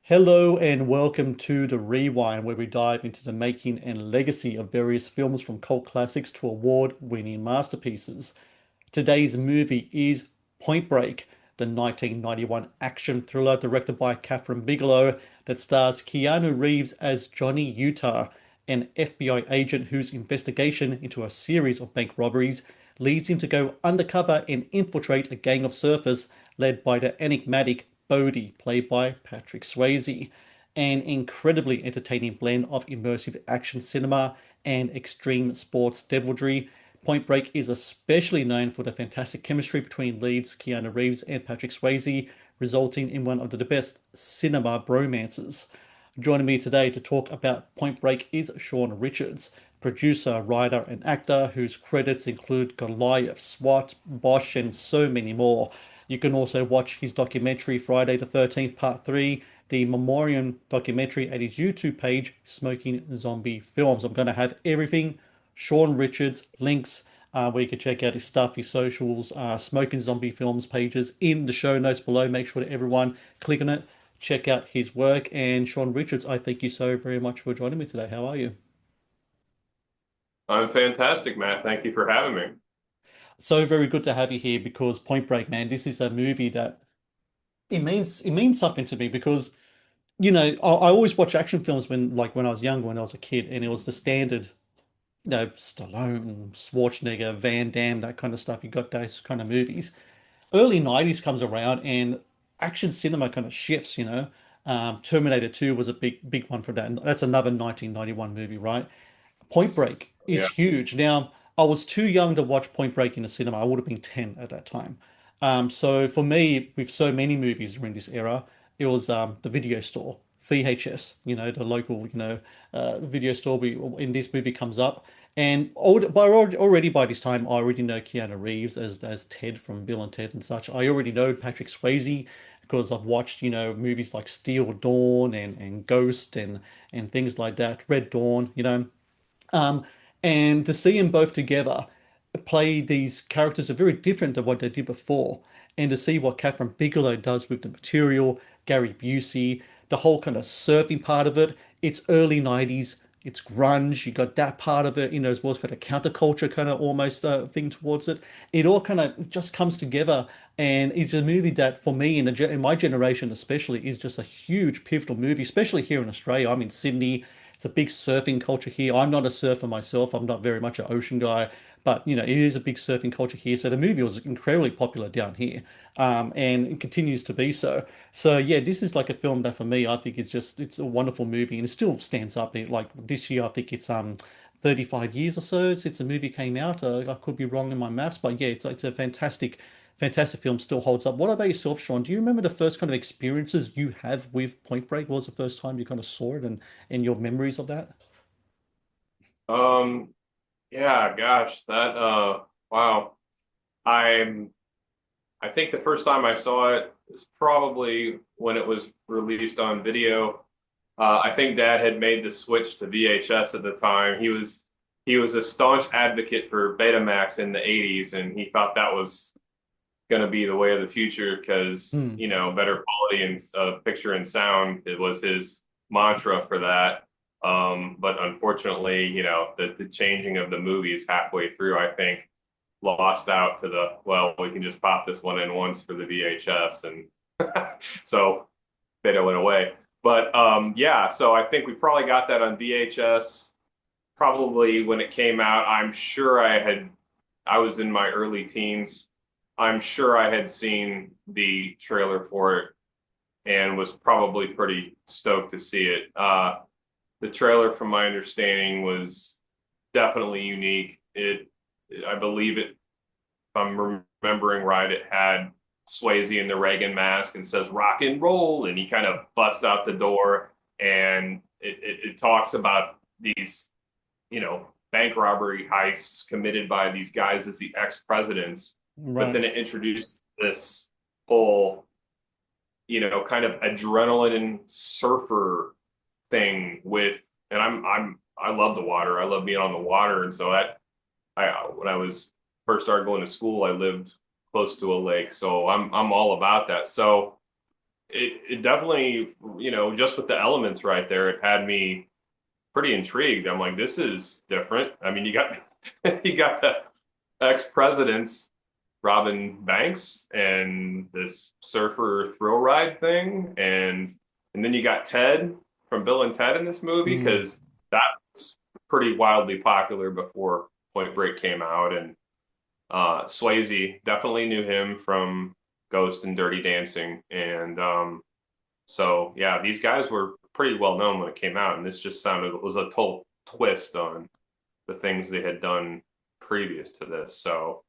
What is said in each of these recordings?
Hello and welcome to The Rewind, where we dive into the making and legacy of various films from cult classics to award-winning masterpieces. Today's movie is Point Break, the 1991 action thriller directed by Kathryn Bigelow that stars Keanu Reeves as Johnny Utah, an FBI agent whose investigation into a series of bank robberies leads him to go undercover and infiltrate a gang of surfers led by the enigmatic Bodhi, played by Patrick Swayze. An incredibly entertaining blend of immersive action cinema and extreme sports devilry. Point Break is especially known for the fantastic chemistry between leads Keanu Reeves and Patrick Swayze, resulting in one of the best cinema bromances. Joining me today to talk about Point Break is Sean Richards, producer, writer, and actor whose credits include Goliath, SWAT, Bosch, and so many more. You can also watch his documentary Friday the 13th, Part 3, the Memoriam documentary at his YouTube page, Smoking Zombie Films. I'm going to have everything, Sean Richards, links where you can check out his stuff, his socials, Smoking Zombie Films pages in the show notes below. Make sure that everyone click on it, check out his work. And Sean Richards, I thank you so very much for joining me today. How are you? I'm fantastic, Matt. Thank you for having me. So very good to have you here because Point Break, man, this is a movie that it means something to me because I always watch action films when I was younger, when I was a kid, and it was the standard, Stallone, Schwarzenegger, Van Damme, that kind of stuff. You got those kind of movies. Early 90s comes around and action cinema kind of shifts. Terminator 2 was a big one for that. And that's another 1991 movie, right? Point Break is Yeah. huge. Now, I was too young to watch Point Break in the cinema. I would have been 10 at that time. So for me, with so many movies during this era, it was the video store, VHS, the local, video store. In this movie comes up. And already by this time, I already know Keanu Reeves as Ted from Bill and Ted and such. I already know Patrick Swayze because I've watched, movies like Steel Dawn and Ghost and things like that, Red Dawn. Um, and to see them both together play these characters are very different than what they did before. And to see what Kathryn Bigelow does with the material, Gary Busey, the whole kind of surfing part of it, it's early 90s, it's grunge, you got that part of it, as well as got a counterculture kind of almost thing towards it. It all kind of just comes together. And it's a movie that, for me, in my generation especially, is just a huge pivotal movie, especially here in Australia. I'm in Sydney. It's a big surfing culture here. I'm not a surfer myself. I'm not very much an ocean guy, but it is a big surfing culture here. So the movie was incredibly popular down here, and it continues to be so. So yeah, this is like a film that for me, I think it's a wonderful movie, and it still stands up. Like this year, I think it's 35 years or so since the movie came out. I could be wrong in my maths, but yeah, it's a fantastic film. Still holds up. What about yourself, Sean? Do you remember the first kind of experiences you have with Point Break? What was the first time you kind of saw it, and your memories of that? Um, yeah, gosh, wow. I'm I think the first time I saw it was probably when it was released on video. I think Dad had made the switch to VHS at the time. He was a staunch advocate for Betamax in the 80s, and he thought that was going to be the way of the future because, Hmm. better quality and picture and sound. It was his mantra for that. But unfortunately, the changing of the movies halfway through, I think, lost out to well, we can just pop this one in once for the VHS. And so Beta went away. But yeah, so I think we probably got that on VHS probably when it came out. I was in my early teens. I'm sure I had seen the trailer for it and was probably pretty stoked to see it. The trailer, from my understanding, was definitely unique. I believe it, if I'm remembering right, it had Swayze in the Reagan mask and says rock and roll, and he kind of busts out the door, and it talks about these bank robbery heists committed by these guys as the ex-presidents. But Right. then it introduced this whole, kind of adrenaline surfer thing and I love the water. I love being on the water. And so when I was first started going to school, I lived close to a lake. So I'm all about that. So it definitely, just with the elements right there, it had me pretty intrigued. I'm like, this is different. I mean, you got you got the ex-presidents robbing banks and this surfer thrill ride thing, and then you got Ted from Bill and Ted in this movie Mm. because that was pretty wildly popular before Point Break came out, and Swayze definitely knew him from Ghost and Dirty Dancing, and so yeah, these guys were pretty well known when it came out, and this just sounded it was a total twist on the things they had done previous to this. So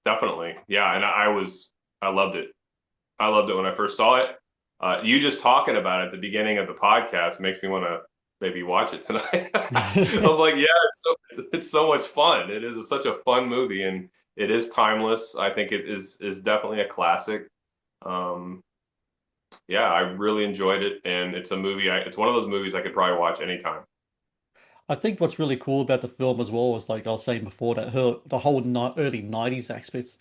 definitely, yeah, and I loved it. I loved it when I first saw it. You just talking about it at the beginning of the podcast makes me want to maybe watch it tonight. I'm like, yeah, it's so much fun. It is such a fun movie, and it is timeless. I think it is definitely a classic. Um, yeah, I really enjoyed it, and it's a movie. It's one of those movies I could probably watch anytime. I think what's really cool about the film as well is like I was saying before that the whole ni early 90s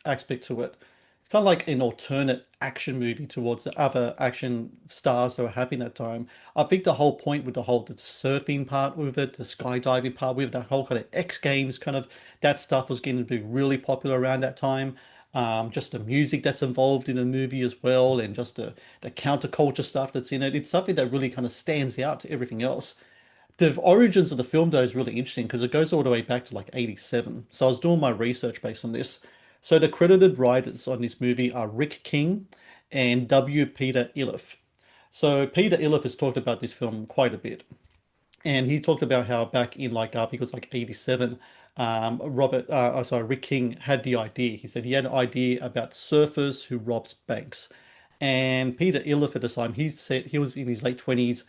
aspect to it. It's kind of like an alternate action movie towards the other action stars that were happening at that time. I think the whole point with the surfing part with it, the skydiving part with it, that whole kind of X Games kind of that stuff was getting to be really popular around that time. Just the music that's involved in the movie as well, and just the counterculture stuff that's in it. It's something that really kind of stands out to everything else. The origins of the film, though, is really interesting because it goes all the way back to like 87. So I was doing my research based on this. So the credited writers on this movie are Rick King and W. Peter Iliff. So Peter Iliff has talked about this film quite a bit. And he talked about how back in like, I think it was like 87, Rick King had the idea. He said he had an idea about surfers who robs banks. And Peter Iliff at the time, he said he was in his late 20s.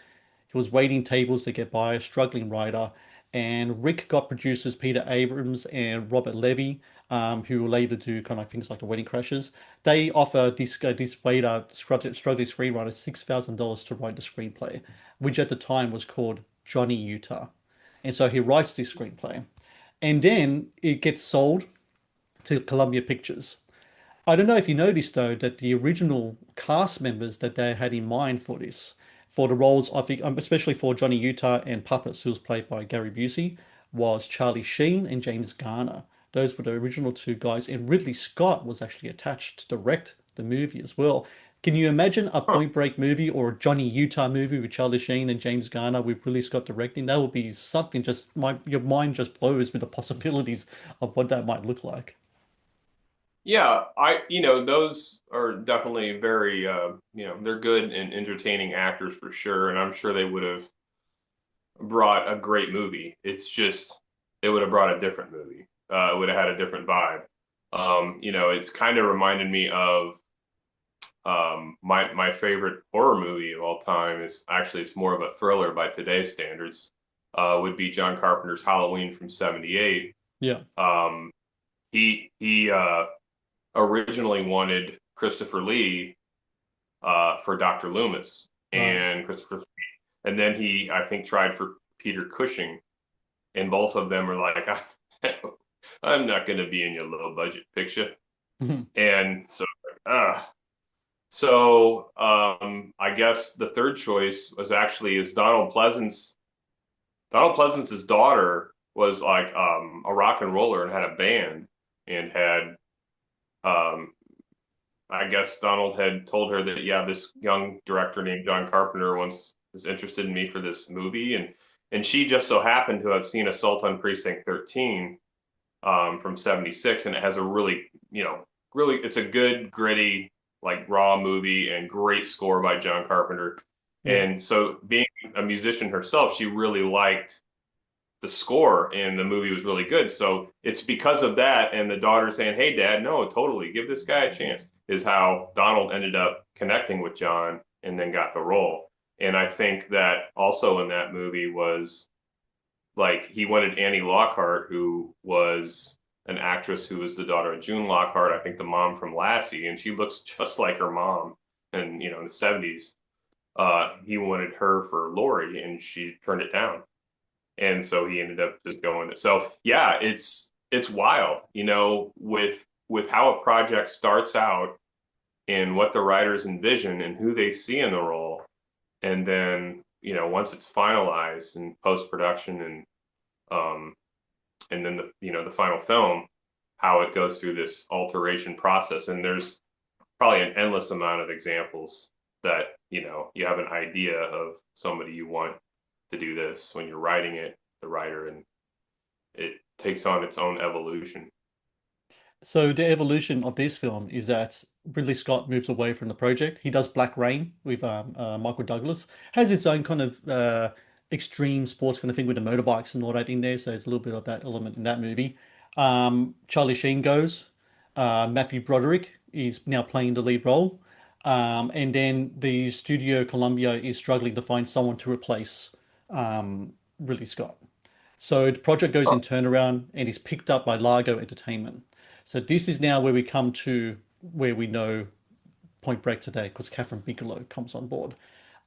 He was waiting tables to get by, a struggling writer. And Rick got producers Peter Abrams and Robert Levy, who will later do kind of things like The Wedding Crashers. They offer this waiter, struggling screenwriter, $6,000 to write the screenplay, which at the time was called Johnny Utah. And so he writes this screenplay. And then it gets sold to Columbia Pictures. I don't know if you noticed though that the original cast members that they had in mind for this, for the roles, I think, especially for Johnny Utah and Puppets, who was played by Gary Busey, was Charlie Sheen and James Garner. Those were the original two guys, and Ridley Scott was actually attached to direct the movie as well. Can you imagine a Huh. Point Break movie or a Johnny Utah movie with Charlie Sheen and James Garner with Ridley Scott directing? That would be something just your mind just blows with the possibilities of what that might look like. Yeah, those are definitely very, they're good and entertaining actors for sure, and I'm sure they would have brought a great movie. It's just it would have brought a different movie. It would have had a different vibe. It's kind of reminded me of my favorite horror movie of all time is actually it's more of a thriller by today's standards. Would be John Carpenter's Halloween from '78. Yeah. Um, he originally wanted Christopher Lee for Dr. Loomis Right. and and then he I think tried for Peter Cushing, and both of them were like, I'm not going to be in your low budget picture, and so I guess the third choice was actually is Donald Pleasance. Donald Pleasance's daughter was like a rock and roller and had a band and had um, I guess Donald had told her that yeah, this young director named John Carpenter once was interested in me for this movie, and she just so happened to have seen Assault on Precinct 13 from '76, and it has a really really it's a good gritty like raw movie and great score by John Carpenter, Yeah. and so being a musician herself, she really liked the score and the movie was really good. So it's because of that and the daughter saying, "Hey, Dad, no, totally, give this guy a chance," is how Donald ended up connecting with John and then got the role. And I think that also in that movie was like he wanted Annie Lockhart, who was an actress who was the daughter of June Lockhart, I think the mom from Lassie, and she looks just like her mom. And in the '70s, he wanted her for Lori, and she turned it down, and so he ended up just going. So yeah, it's wild, with how a project starts out and what the writers envision and who they see in the role. And then, once it's finalized in post production um, and then the final film, how it goes through this alteration process. And there's probably an endless amount of examples that, you have an idea of somebody you want to do this when you're writing it, the writer, and it takes on its own evolution. So the evolution of this film is that Ridley Scott moves away from the project. He does Black Rain with Michael Douglas. Has its own kind of extreme sports kind of thing with the motorbikes and all that in there. So there's a little bit of that element in that movie. Charlie Sheen goes. Matthew Broderick is now playing the lead role. And then the studio Columbia is struggling to find someone to replace Ridley Scott. So the project goes in turnaround and is picked up by Largo Entertainment. So this is now where we come to where we know Point Break today because Kathryn Bigelow comes on board.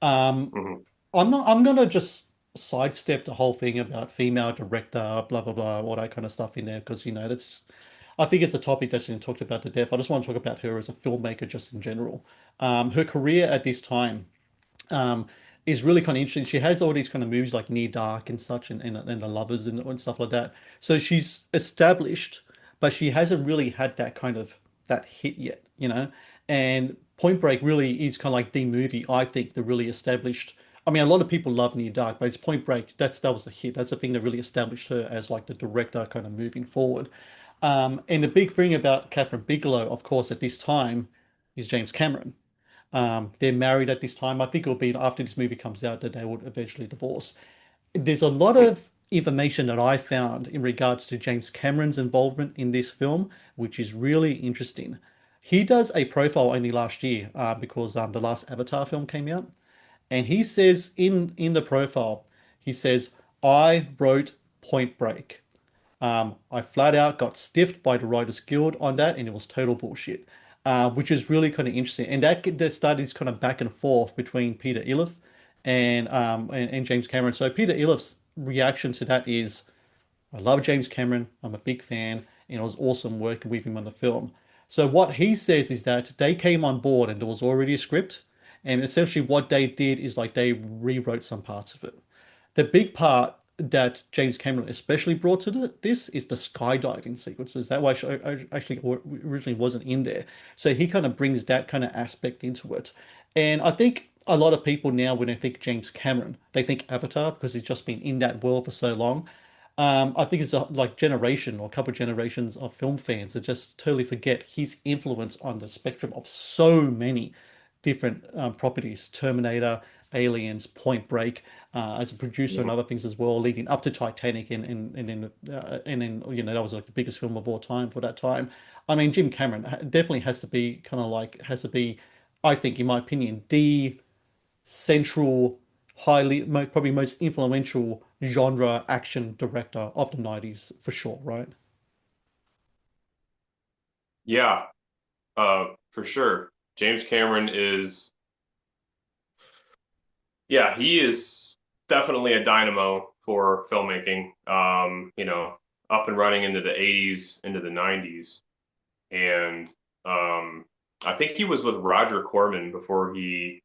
Um, Mhm. I'm gonna just sidestep the whole thing about female director, blah blah blah, all that kind of stuff in there because that's I think it's a topic that's been talked about to death. I just want to talk about her as a filmmaker just in general. Her career at this time um, is really kind of interesting. She has all these kind of movies like Near Dark and such, and The Lovers and stuff like that. So she's established, but she hasn't really had that kind of that hit yet, you know. And Point Break really is kind of like the movie I think that really established. I mean, a lot of people love Near Dark, but it's Point Break. That was the hit. That's the thing that really established her as like the director kind of moving forward. And the big thing about Kathryn Bigelow, of course, at this time, is James Cameron. They're married at this time. I think it'll be after this movie comes out that they would eventually divorce. There's a lot of information that I found in regards to James Cameron's involvement in this film, which is really interesting. He does a profile only last year because the last Avatar film came out, and he says in the profile, he says, "I wrote Point Break. I flat out got stiffed by the Writers Guild on that, and it was total bullshit, which is really kind of interesting. And that started this kind of back and forth between Peter Iliff and James Cameron. So Peter Iliff's reaction to that is, I love James Cameron. I'm a big fan, and it was awesome working with him on the film. So what he says is that they came on board and there was already a script, and essentially what they did is like they rewrote some parts of it. The big part that James Cameron especially brought to this is the skydiving sequences. That way actually originally wasn't in there. So he kind of brings that kind of aspect into it. And I think a lot of people now, when they think James Cameron, they think Avatar because he's just been in that world for so long. I think it's a like generation or a couple of generations of film fans that just totally forget his influence on the spectrum of so many different properties: Terminator, Aliens, Point Break, as a producer and Mhm. other things as well, leading up to Titanic, and then that was like the biggest film of all time for that time. I mean, Jim Cameron definitely has to be kind of like has to be, I think, in my opinion, the central, probably most influential genre action director of the 90s for sure, right? Yeah, for sure. James Cameron is, yeah, he is definitely a dynamo for filmmaking. Up and running into the 80s, into the 90s. And I think he was with Roger Corman before he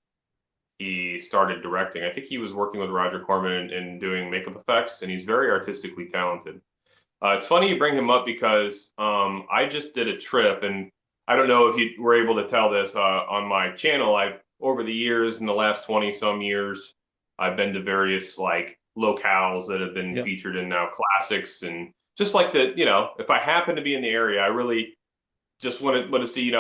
started directing. I think he was working with Roger Corman in doing makeup effects, and he's very artistically talented. It's funny you bring him up because I just did a trip, and I don't know if you were able to tell this on my channel. I've over the years, in the last 20 some years, I've been to various like locales that have been Yeah. featured in now classics, and just like if I happen to be in the area, I really just want to see,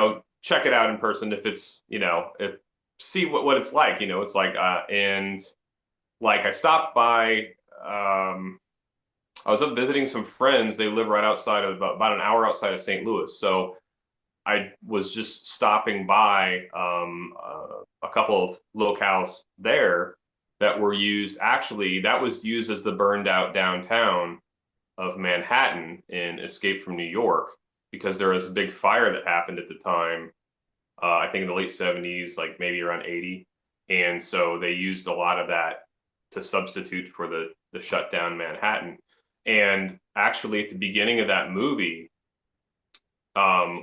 check it out in person if it's, if see what it's like, it's like, and like I stopped by, I was up visiting some friends. They live right outside of about an hour outside of St. Louis. So I was just stopping by a couple of locales there that were used. Actually, that was used as the burned out downtown of Manhattan in Escape from New York because there was a big fire that happened at the time. I think in the late 70s, like maybe around 80. And so they used a lot of that to substitute for the shutdown Manhattan. And actually, at the beginning of that movie,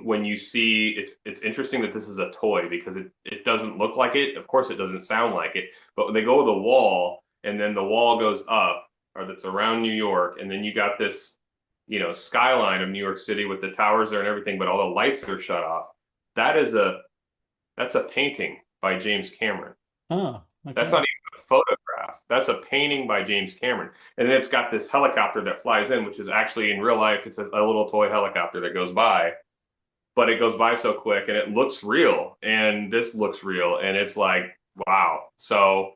when you see it's interesting that this is a toy because it doesn't look like it. Of course, it doesn't sound like it. But when they go to the wall and then the wall goes up, or that's around New York, and then you got this, skyline of New York City with the towers there and everything, but all the lights are shut off. That is a that's a painting by James Cameron. Ah, That's not okay. even a photograph. That's a painting by James Cameron. And then it's got this helicopter that flies in, which is actually in real life, it's a little toy helicopter that goes by, but it goes by so quick and it looks real. And this looks real. And it's like, wow. So,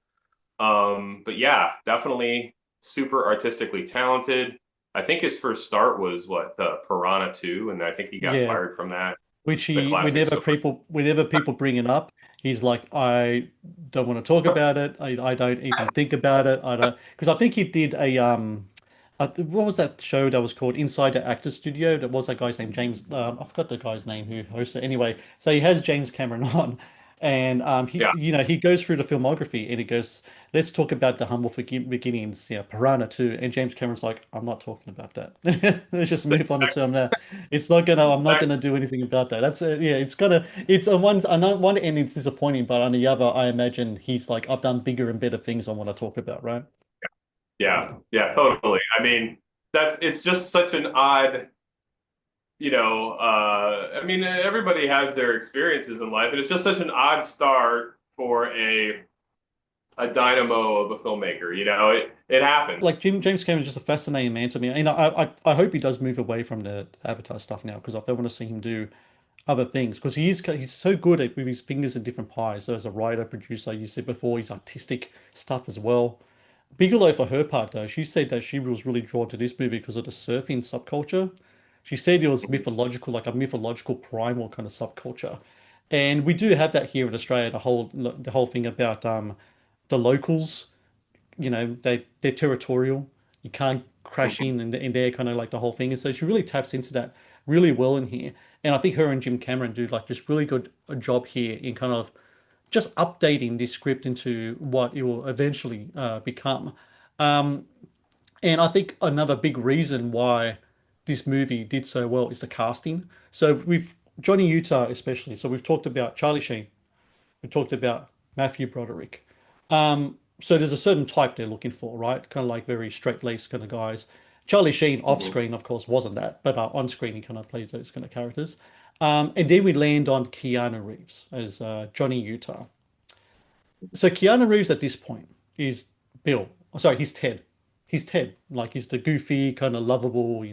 but yeah, definitely super artistically talented. I think his first start was what, the Piranha 2, and I think he got Yeah. fired from that. Which The he classic sword. whenever people bring it up, he's like, I don't want to talk about it. I don't even think about it. I don't, because I think he did what was that show that was called Inside the Actors Studio? That was that guy's name, James. I forgot the guy's name who hosted it. Anyway, so he has James Cameron on, and Yeah, he goes through the filmography and he goes, let's talk about the humble beginnings, yeah, Piranha 2. And James Cameron's like, I'm not talking about that. Let's just move on to that's term now. It's not gonna, I'm not gonna that's do anything about that. Yeah, it's on one end it's disappointing, but on the other, I imagine he's like, I've done bigger and better things I want to talk about, right? yeah, Yeah. yeah, totally. I mean, that's it's just such an odd, I mean, everybody has their experiences in life, and it's just such an odd start for a dynamo of a filmmaker. It happens. Like James Cameron's just a fascinating man to me. I hope he does move away from the Avatar stuff now because I don't want to see him do other things because he's so good at with his fingers in different pies. So as a writer, producer, you said before, he's artistic stuff as well. Bigelow, for her part, though, she said that she was really drawn to this movie because of the surfing subculture. She said it was mythological, like a mythological primal kind of subculture. And we do have that here in Australia, the whole thing about the locals, they're territorial. You can't crash Mhm. in there, kind of like the whole thing. And so she really taps into that really well in here. And I think her and Jim Cameron do like this really good job here in kind of just updating this script into what it will eventually become. And I think another big reason why this movie did so well is the casting. So we've Johnny Utah especially. So we've talked about Charlie Sheen. We talked about Matthew Broderick. So there's a certain type they're looking for, right? Kind of like very straight-laced kind of guys. Charlie Sheen off Mhm. screen, of course, wasn't that, but on screen he kind of plays those kind of characters. And then we land on Keanu Reeves as Johnny Utah. So Keanu Reeves at this point is Bill. Oh, sorry, he's Ted. He's Ted. Like he's the goofy, kind of lovable,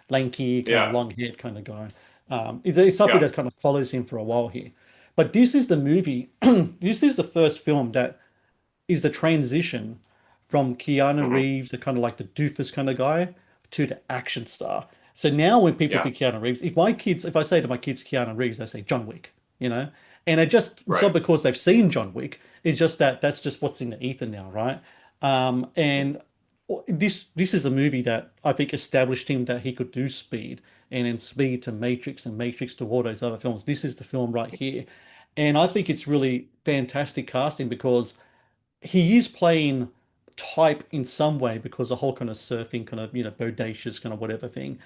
lanky, kind of Yeah, long haired kind of guy. It's something yeah. that kind of follows him for a while here. But this is the movie. This is the first film that is the transition from Keanu Hmm. Reeves, the kind of like the doofus kind of guy, to the action star. So now when people Yeah, think Keanu Reeves, if I say to my kids Keanu Reeves, they say John Wick, you know? And it's right. not because they've seen John Wick, it's just that that's just what's in the ether now, right? And this is a movie that I think established him that he could do speed and then speed to Matrix and Matrix to all those other films. This is the film right here. And I think it's really fantastic casting because he is playing type in some way because the whole kind of surfing kind of bodacious kind of whatever thing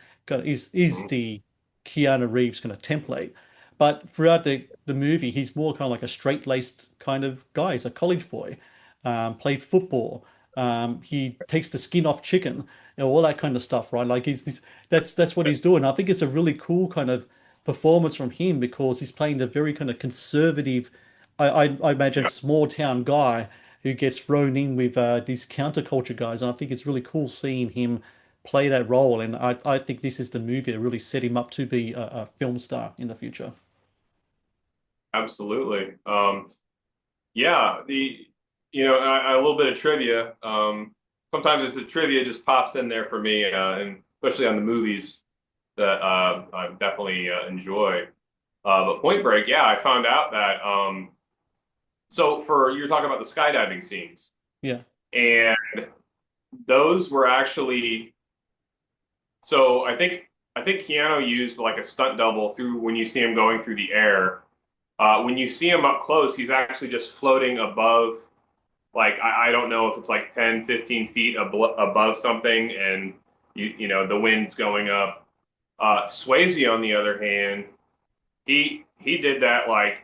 is Mhm. the Keanu Reeves kind of template. But throughout the movie, he's more kind of like a straight-laced kind of guy. He's a college boy, played football. He takes the skin off chicken, all that kind of stuff, right? Like that's what he's doing. I think it's a really cool kind of performance from him because he's playing the very kind of conservative, I imagine, Yeah, small town guy who gets thrown in with these counterculture guys. And I think it's really cool seeing him play that role. And I think this is the movie that really set him up to be a film star in the future. absolutely. Yeah, a little bit of trivia. Sometimes it's the trivia just pops in there for me, and especially on the movies that I definitely enjoy. But Point Break, yeah, I found out that so for you're talking about the skydiving scenes, Yeah. and those were actually so I think Keanu used like a stunt double through when you see him going through the air. When you see him up close, he's actually just floating above, like I don't know if it's like 10, 15 feet above something, and the wind's going up. Swayze, on the other hand, he did that like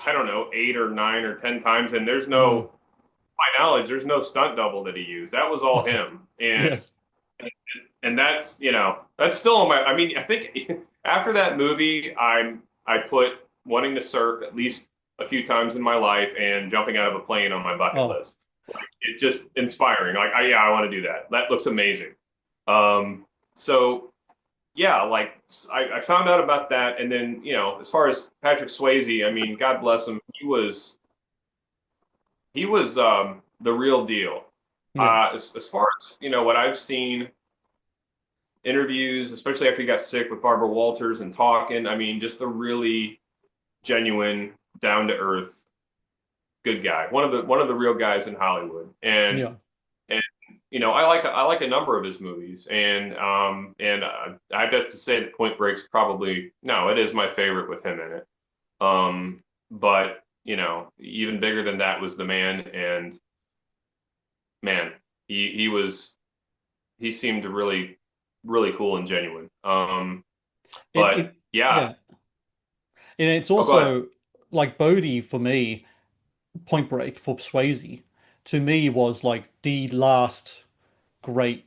I don't know 8 or 9 or 10 times, and there's Mm. no my knowledge, there's no stunt double that he used. That was all him, Yes. and that's that's still on my. I mean, I think after that movie, I put wanting to surf at least a few times in my life and jumping out of a plane on my bucket Oh, list. Like it just inspiring. Like yeah, I want to do that. That looks amazing. Um, so yeah, like I found out about that, and then as far as Patrick Swayze, I mean, God bless him, he was the real deal. yeah. As far as what I've seen interviews, especially after he got sick with Barbara Walters and talking, I mean, just a really genuine, down to earth, good guy. One of the real guys in Hollywood, Yeah. and I like a number of his movies, and I'd have to say that Point Break's probably no, it is my favorite with him in it. But even bigger than that was The Man, and man, he seemed really really cool and genuine. But It yeah, yeah. And it's oh, go ahead. also like Bodhi for me, Point Break for Swayze, to me was like the last great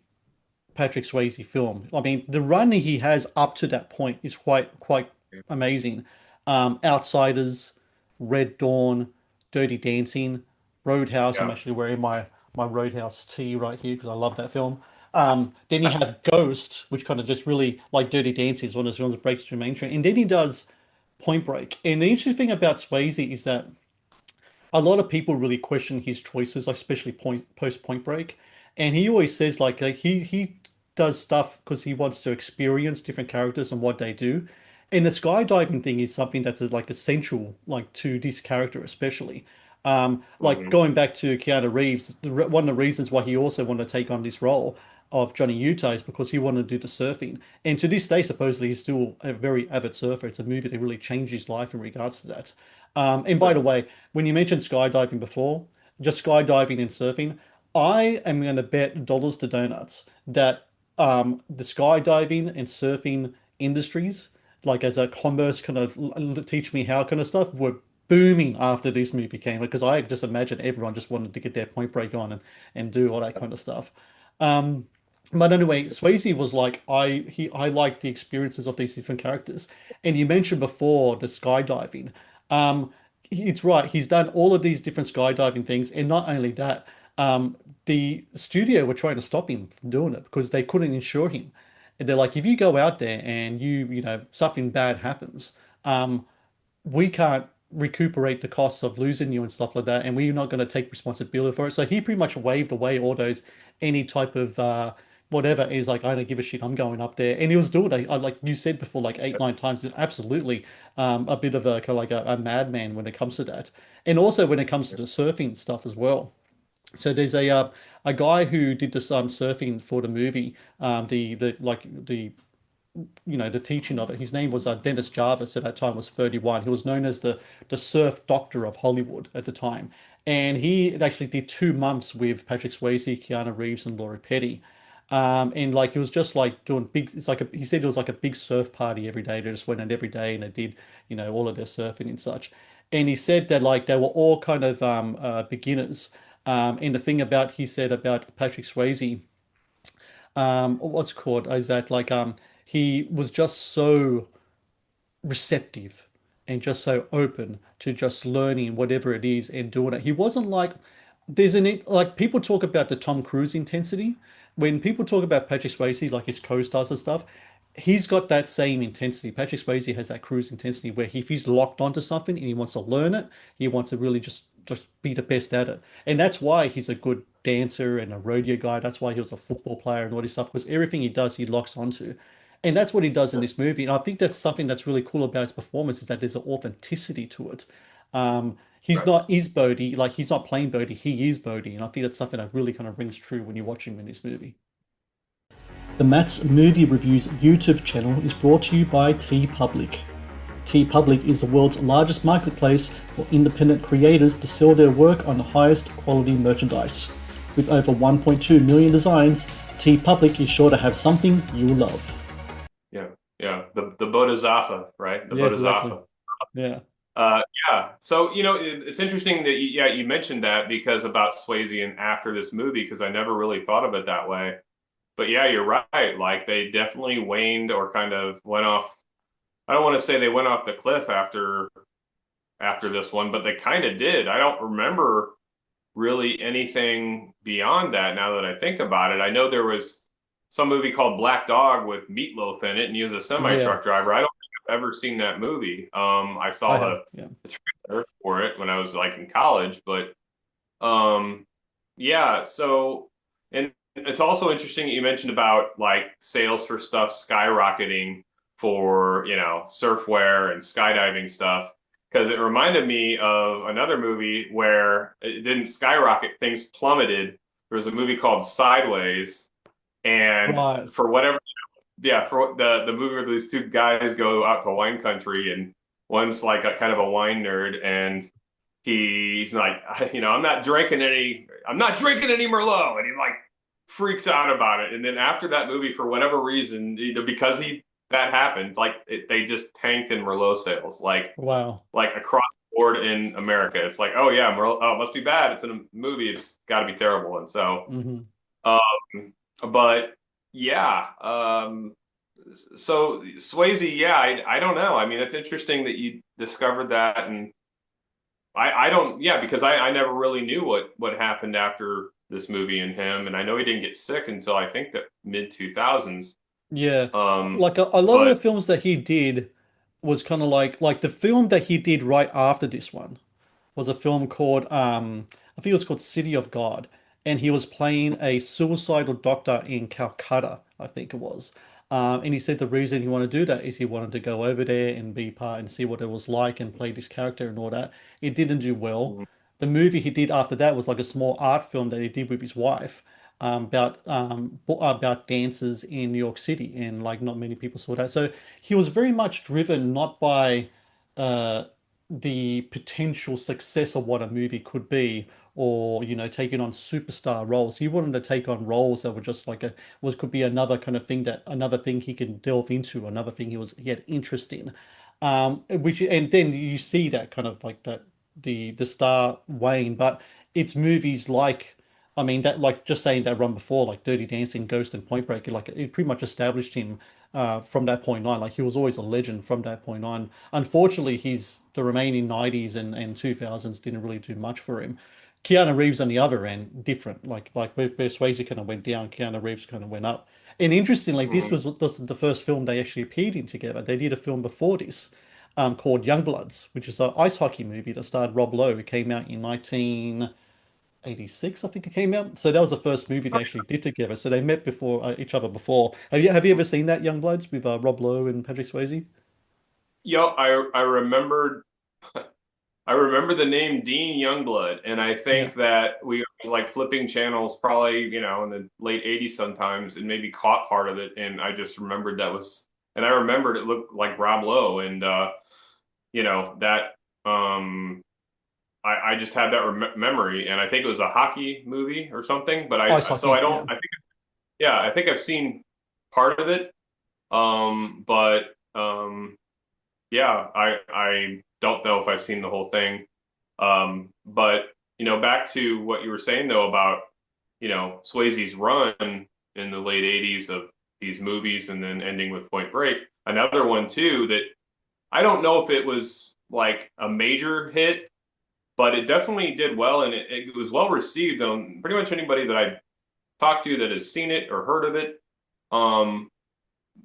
Patrick Swayze film. I mean, the run he has up to that point is quite amazing. Outsiders, Red Dawn, Dirty Dancing, Roadhouse. I'm Yeah, actually wearing my Roadhouse tee right here because I love that film. Then you have Ghost, which kind of just really like Dirty Dancing is one of those films that breaks through mainstream, and then he does Point Break. And the interesting thing about Swayze is that a lot of people really question his choices, like especially post Point Break. And he always says like he does stuff because he wants to experience different characters and what they do. And the skydiving thing is something that's like essential like to this character especially. Like hmm going back to Keanu Reeves, one of the reasons why he also wanted to take on this role of Johnny Utah is because he wanted to do the surfing. And to this day, supposedly, he's still a very avid surfer. It's a movie that really changed his life in regards to that. And by the way, when you mentioned skydiving before, just skydiving and surfing, I am going to bet dollars to donuts that the skydiving and surfing industries, like as a commerce kind of teach me how kind of stuff, were booming after this movie came because I just imagine everyone just wanted to get their Point Break on and do all that kind of stuff. Um, but anyway, Swayze was like I liked the experiences of these different characters. And you mentioned before the skydiving. Um, it's right. He's done all of these different skydiving things, and not only that, the studio were trying to stop him from doing it because they couldn't insure him. And they're like, if you go out there and something bad happens, we can't recuperate the costs of losing you and stuff like that, and we're not going to take responsibility for it. So he pretty much waved away all those any type of whatever. He's like, I don't give a shit. I'm going up there, and he was doing it. Like you said before, like 8, 9 times. Absolutely, a bit of a kind of like a madman when it comes to that, and also when it comes to the surfing stuff as well. So there's a guy who did this surfing for the movie, the like the teaching of it. His name was Dennis Jarvis. At that time was 31. He was known as the surf doctor of Hollywood at the time, and he actually did 2 months with Patrick Swayze, Keanu Reeves, and Laura Petty. And like it was just like doing big. It's like he said it was like a big surf party every day. They just went out every day and they did all of their surfing and such. And he said that like they were all kind of beginners. And the thing about he said about Patrick Swayze what's it called is that like he was just so receptive and just so open to just learning whatever it is and doing it. He wasn't like like people talk about the Tom Cruise intensity. When people talk about Patrick Swayze, like his co-stars and stuff, he's got that same intensity. Patrick Swayze has that cruise intensity where if he's locked onto something and he wants to learn it, he wants to really just be the best at it. And that's why he's a good dancer and a rodeo guy. That's why he was a football player and all this stuff, because everything he does, he locks onto. And that's what he does in this movie. And I think that's something that's really cool about his performance is that there's an authenticity to it. He's Right. not is Bodhi, like he's not playing Bodhi, he is Bodhi. And I think that's something that really kind of rings true when you watch him in this movie. The Matt's Movie Reviews YouTube channel is brought to you by TeePublic. TeePublic is the world's largest marketplace for independent creators to sell their work on the highest quality merchandise. With over 1.2 million designs, TeePublic is sure to have something you'll love. Yeah. Yeah, the Bodhisattva, right? The Yes, exactly. Bodhisattva. Yeah. Uh, yeah. So, it's interesting that you mentioned that because about Swayze and after this movie, because I never really thought of it that way. But yeah, you're right. Like they definitely waned or kind of went off. I don't want to say they went off the cliff after this one, but they kind of did. I don't remember really anything beyond that now that I think about it. I know there was some movie called Black Dog with Meatloaf in it, and he was a semi Yeah, truck driver. I don't think I've ever seen that movie. I I saw have. Yeah. the trailer for it when I was like in college, but um, yeah. So, and it's also interesting that you mentioned about like sales for stuff skyrocketing for, surfwear and skydiving stuff. Because it reminded me of another movie where it didn't skyrocket, things plummeted. There was a movie called Sideways, and Right. for whatever, yeah, for the movie where these two guys go out to wine country, and one's like a kind of a wine nerd, and he's like, I'm not drinking any Merlot, and he like freaks out about it. And then after that movie, for whatever reason, because that happened, like they just tanked in Merlot sales, Wow. like across the board in America. It's like, oh yeah, Merlot, oh, it must be bad. It's in a movie. It's got to be terrible. And so, Hmm. um, but yeah, so Swayze, yeah, I don't know. I mean, it's interesting that you discovered that, and I don't, yeah, because I never really knew what happened after this movie and him, and I know he didn't get sick until I think the mid 2000s. Yeah. Um, Like a lot of the but films that he did was kind of like the film that he did right after this one was a film called I think it was called City of God, and he was playing a suicidal doctor in Calcutta, I think it was. And he said the reason he wanted to do that is he wanted to go over there and be part and see what it was like and play this character and all that. It didn't do well. The movie he did after that was like a small art film that he did with his wife, about dancers in New York City, and like not many people saw that. So he was very much driven not by uh, the potential success of what a movie could be, or taking on superstar roles. He wanted to take on roles that were just like a was could be another kind of thing, that another thing he can delve into, another thing he had interest in. Which, and then you see that kind of like that the star wane, but it's movies like, I mean, that, like, just saying that run before, like Dirty Dancing, Ghost, and Point Break, like it pretty much established him from that point on. Like he was always a legend from that point on. Unfortunately, the remaining 90s and 2000s didn't really do much for him. Keanu Reeves on the other end, different. Like where Swayze kind of went down, Keanu Reeves kind of went up. And interestingly, mhm. this was the first film they actually appeared in together. They did a film before this, called Youngbloods, which is an ice hockey movie that starred Rob Lowe. It came out in 1986, I think it came out. So that was the first movie they actually did together. So they met before, each other before. Have you ever seen that Youngbloods with Rob Lowe and Patrick Swayze? Yo, I remember the name Dean Youngblood, and I Yeah. think that we was like flipping channels probably, in the late 80s sometimes, and maybe caught part of it, and I just remembered and I remembered it looked like Rob Lowe, and that I just had that memory, and I think it was a hockey movie or something, but Ice so I hockey, don't, yeah. I think, yeah, I think I've seen part of it, but yeah, I don't know if I've seen the whole thing. But back to what you were saying though about Swayze's run in the late '80s of these movies, and then ending with Point Break. Another one too that I don't know if it was like a major hit, but it definitely did well, and it was well received. And pretty much anybody that I talked to that has seen it or heard of it, um,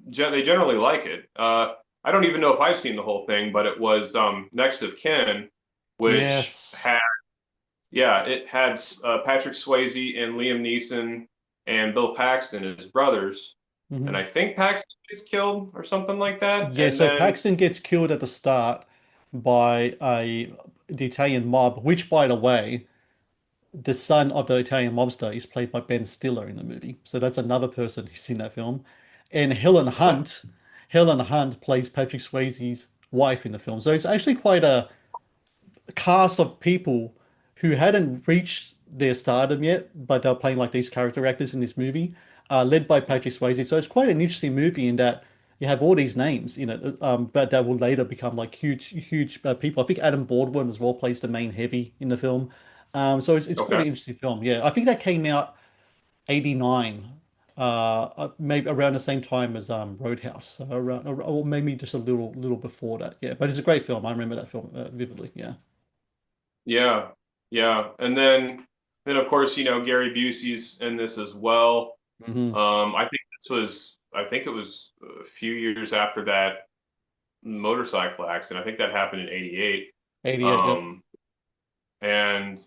they generally like it. I don't even know if I've seen the whole thing, but it was Next of Kin, which Yes. had, yeah, it had Patrick Swayze and Liam Neeson and Bill Paxton as brothers, and Hmm. I think Paxton gets killed or something like that, Yeah, and so then Paxton gets killed at the start by the Italian mob, which, by the way, the son of the Italian mobster is played by Ben Stiller in the movie. So that's another person who's in that film. And Helen Hunt plays Patrick Swayze's wife in the film. So it's actually quite a cast of people who hadn't reached their stardom yet, but they're playing like these character actors in this movie, led by Patrick Swayze. So it's quite an interesting movie in that. you have all these names, but that will later become like huge people. I think Adam Baldwin as well plays the main heavy in the film. So it's quite Okay. an interesting film. Yeah, I think that came out 89, maybe around the same time as Roadhouse, so around, or maybe just a little before that. Yeah, but it's a great film. I remember that film vividly. Yeah. Yeah. Yeah. And then of course, Gary Busey's in this as well. Hmm. I think it was a few years after that motorcycle accident. I think that happened in '88. 88. Yep. Um, and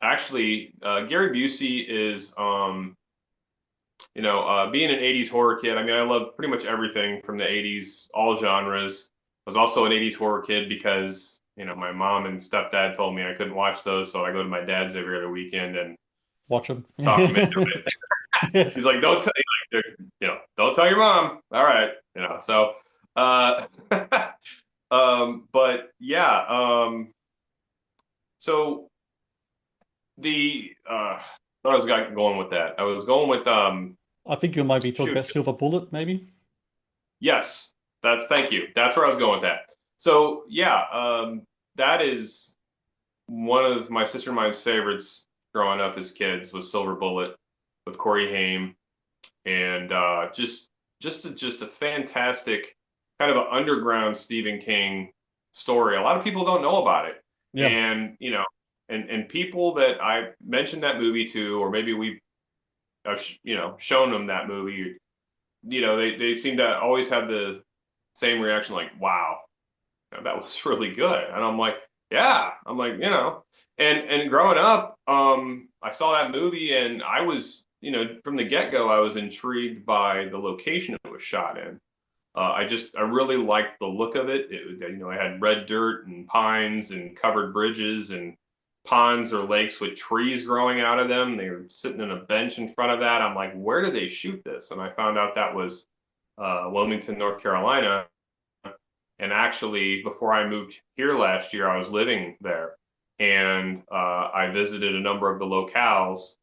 actually, Gary Busey is, being an '80s horror kid. I mean, I love pretty much everything from the '80s, all genres. I was also an '80s horror kid because, my mom and stepdad told me I couldn't watch those, so I go to my dad's every other weekend and Watch them. talk him into it. He's like, "Don't tell don't tell your mom." All right, So, uh, but yeah, so the what I was going with that. I was going with I think you might be talking shoot. about Silver Bullet, maybe. Yes, thank you. That's where I was going with that. So yeah, that is one of my sister and mine's favorites growing up as kids was Silver Bullet with Corey Haim and just a fantastic kind of an underground Stephen King story. A lot of people don't know about it, Yeah. and and people that I mentioned that movie to, or maybe we have shown them that movie. They seem to always have the same reaction, like, "Wow, that was really good." And I'm like, "Yeah." I'm like, and growing up, I saw that movie, and I was, from the get go, I was intrigued by the location it was shot in. I really liked the look of it. It had red dirt and pines and covered bridges and ponds or lakes with trees growing out of them. They were sitting on a bench in front of that. I'm like, where did they shoot this? And I found out that was Wilmington, North Carolina. And actually, before I moved here last year, I was living there, and I visited a number of the locales,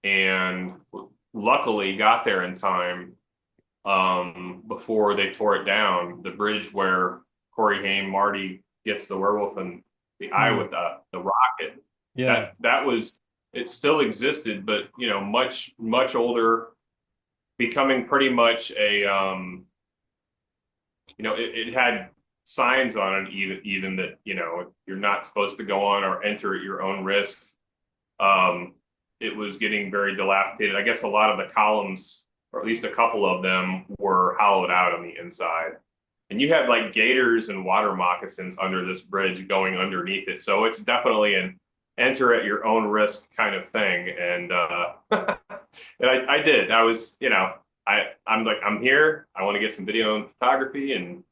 and luckily got there in time before they tore it down. The bridge where Corey Haim Marty gets the werewolf in the eye Hmm. with the rocket. Yeah. That was it still existed, but much older, becoming pretty much a it had signs on it even that you're not supposed to go on or enter at your own risk. Um, it was getting very dilapidated. I guess a lot of the columns, or at least a couple of them, were hollowed out on the inside. And you had like gators and water moccasins under this bridge going underneath it. So it's definitely an enter at your own risk kind of thing. And and I did. I was, I'm like, I'm here. I want to get some video and photography, and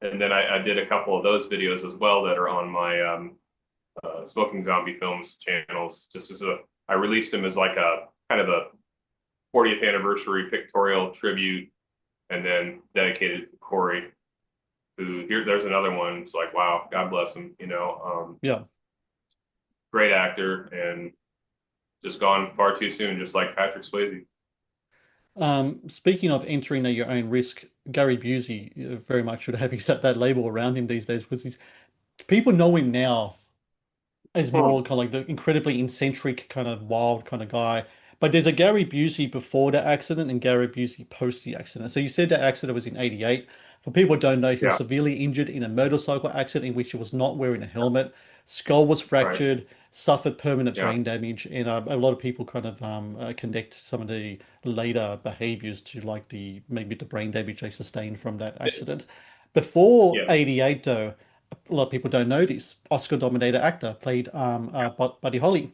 then I did a couple of those videos as well that are on my Smoking Zombie Films channels. I released them as like a kind of a 40th anniversary pictorial tribute, and then dedicated to Corey. There's another one. It's like, wow, God bless him. Yeah. Great actor and just gone far too soon, just like Patrick Swayze. Speaking of entering at your own risk, Gary Busey very much should have accepted that label around him these days because people know him now is more kind of like the incredibly eccentric kind of wild kind of guy. But there's a Gary Busey before the accident and Gary Busey post the accident. So you said that accident was in 88. For people who don't know, he was Yeah, severely injured in a motorcycle accident in which he was not wearing a helmet. Skull was right. fractured, suffered permanent Yeah, brain damage, and a lot of people kind of connect some of the later behaviors to like maybe the brain damage they sustained from that accident. Before yeah, 88, though, a lot of people don't know this. Oscar-nominated actor played Buddy Holly.